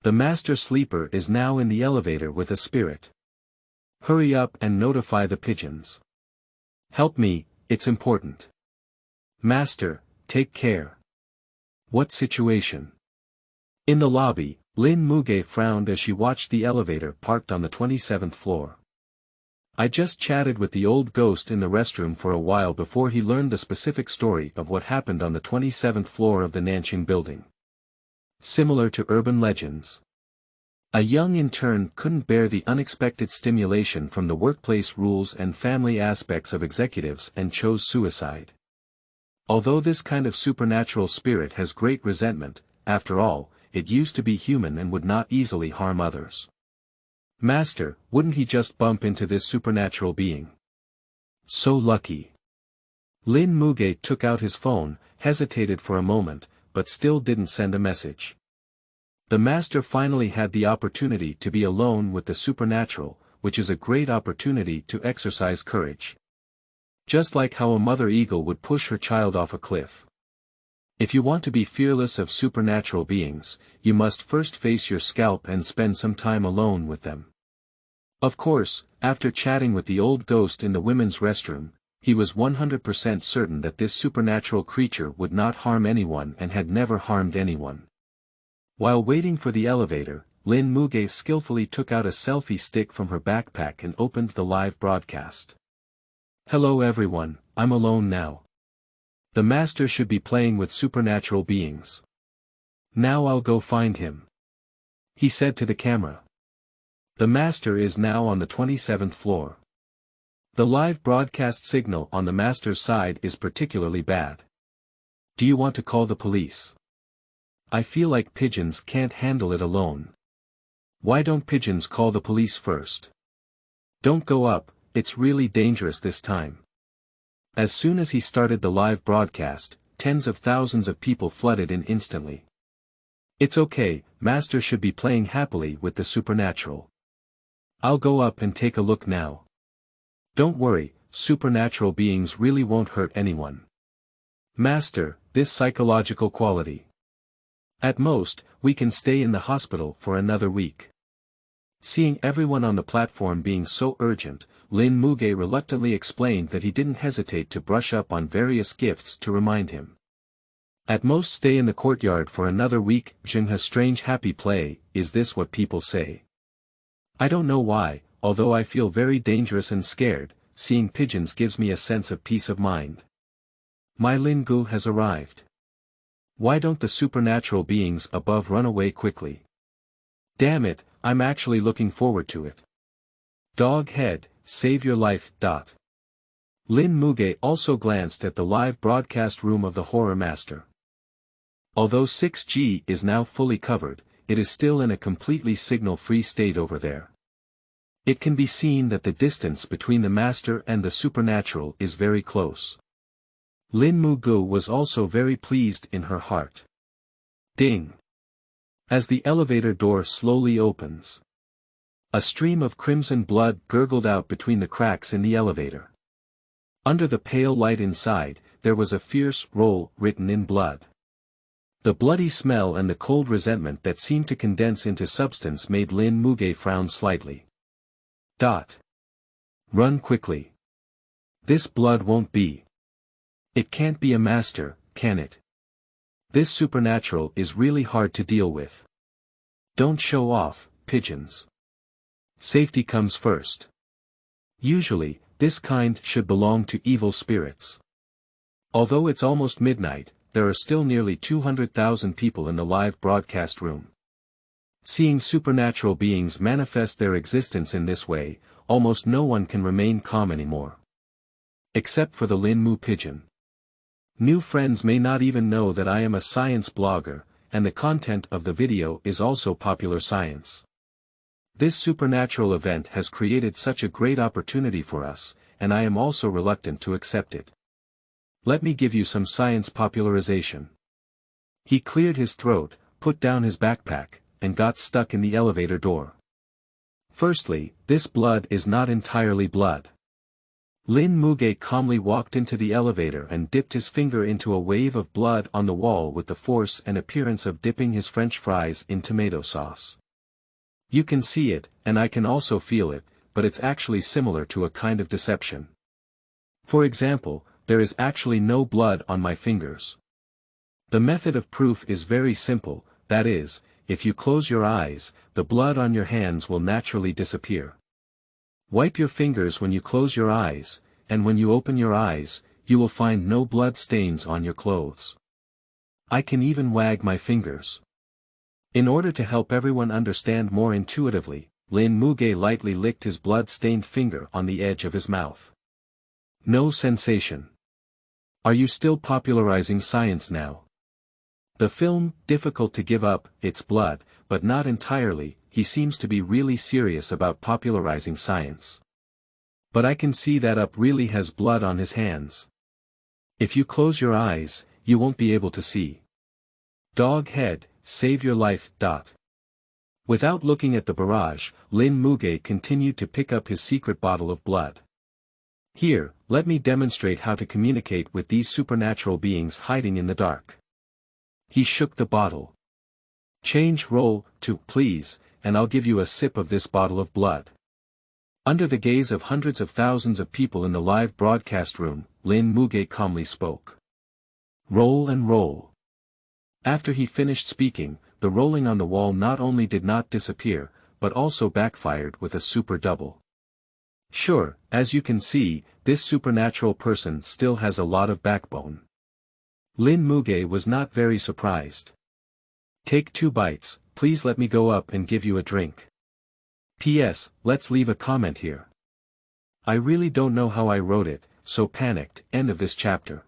The master sleeper is now in the elevator with a spirit. Hurry up and notify the pigeons. Help me, it's important. Master, take care." "What situation?" In the lobby, Lin Mu Ge frowned as she watched the elevator parked on the 27th floor. "I just chatted with the old ghost in the restroom for a while before he learned the specific story of what happened on the 27th floor of the Nanqing building. Similar to urban legends. A young intern couldn't bear the unexpected stimulation from the workplace rules and family aspects of executives and chose suicide. Although this kind of supernatural spirit has great resentment, after all, it used to be human and would not easily harm others. Master, wouldn't he just bump into this supernatural being? So lucky." Lin Mu Ge took out his phone, hesitated for a moment, but still didn't send a message. The master finally had the opportunity to be alone with the supernatural, which is a great opportunity to exercise courage. Just like how a mother eagle would push her child off a cliff. If you want to be fearless of supernatural beings, you must first face your scalp and spend some time alone with them. Of course, after chatting with the old ghost in the women's restroom, he was 100% certain that this supernatural creature would not harm anyone and had never harmed anyone. While waiting for the elevator, Lin Mu Ge skillfully took out a selfie stick from her backpack and opened the live broadcast. "Hello everyone, I'm alone now. The master should be playing with supernatural beings. Now I'll go find him," he said to the camera. The master is now on the 27th floor. The live broadcast signal on the master's side is particularly bad. "Do you want to call the police? I feel like pigeons can't handle it alone. Why don't pigeons call the police first? Don't go up, it's really dangerous this time." As soon as he started the live broadcast, tens of thousands of people flooded in instantly. "It's okay, master should be playing happily with the supernatural. I'll go up and take a look now. Don't worry, supernatural beings really won't hurt anyone. Master, this psychological quality. At most, we can stay in the hospital for another week." Seeing everyone on the platform being so urgent, Lin Mu Ge reluctantly explained that he didn't hesitate to brush up on various gifts to remind him. "At most stay in the courtyard for another week." Zhenghe's strange happy play, is this what people say? I don't know why, although I feel very dangerous and scared, seeing pigeons gives me a sense of peace of mind. My Lin Gu has arrived. Why don't the supernatural beings above run away quickly? Damn it, I'm actually looking forward to it. Dog head, save your life. Lin Mu Ge also glanced at the live broadcast room of the horror master. Although 6G is now fully covered, it is still in a completely signal-free state over there. It can be seen that the distance between the master and the supernatural is very close. Lin Mu Ge was also very pleased in her heart. Ding! As the elevator door slowly opens, a stream of crimson blood gurgled out between the cracks in the elevator. Under the pale light inside, there was a fierce roll written in blood. The bloody smell and the cold resentment that seemed to condense into substance made Lin Mu Ge frown slightly. Run quickly. This blood won't be. It can't be a master, can it? This supernatural is really hard to deal with. Don't show off, pigeons. Safety comes first. Usually, this kind should belong to evil spirits. Although it's almost midnight, there are still nearly 200,000 people in the live broadcast room. Seeing supernatural beings manifest their existence in this way, almost no one can remain calm anymore. Except for the Lin Mu pigeon. New friends may not even know that I am a science blogger, and the content of the video is also popular science. This supernatural event has created such a great opportunity for us, and I am also reluctant to accept it. Let me give you some science popularization. He cleared his throat, put down his backpack, and got stuck in the elevator door. Firstly, this blood is not entirely blood. Lin Mu Ge calmly walked into the elevator and dipped his finger into a wave of blood on the wall with the force and appearance of dipping his French fries in tomato sauce. You can see it, and I can also feel it, but it's actually similar to a kind of deception. For example, there is actually no blood on my fingers. The method of proof is very simple, that is, if you close your eyes, the blood on your hands will naturally disappear. Wipe your fingers when you close your eyes, and when you open your eyes, you will find no blood stains on your clothes. I can even wag my fingers. In order to help everyone understand more intuitively, Lin Mu Ge lightly licked his blood-stained finger on the edge of his mouth. No sensation. Are you still popularizing science now? The film, difficult to give up, its blood, but not entirely, he seems to be really serious about popularizing science. But I can see that Up really has blood on his hands. If you close your eyes, you won't be able to see. Dog head, save your life. Without looking at the barrage, Lin Mu Ge continued to pick up his secret bottle of blood. Here, let me demonstrate how to communicate with these supernatural beings hiding in the dark. He shook the bottle. Change role to, please, and I'll give you a sip of this bottle of blood. Under the gaze of hundreds of thousands of people in the live broadcast room, Lin Mu Ge calmly spoke. Roll and roll. After he finished speaking, the rolling on the wall not only did not disappear, but also backfired with a super double. Sure, as you can see, this supernatural person still has a lot of backbone. Lin Mu Ge was not very surprised. Take 2 bites, please let me go up and give you a drink. P.S. Let's leave a comment here. I really don't know how I wrote it, so panicked. End of this chapter.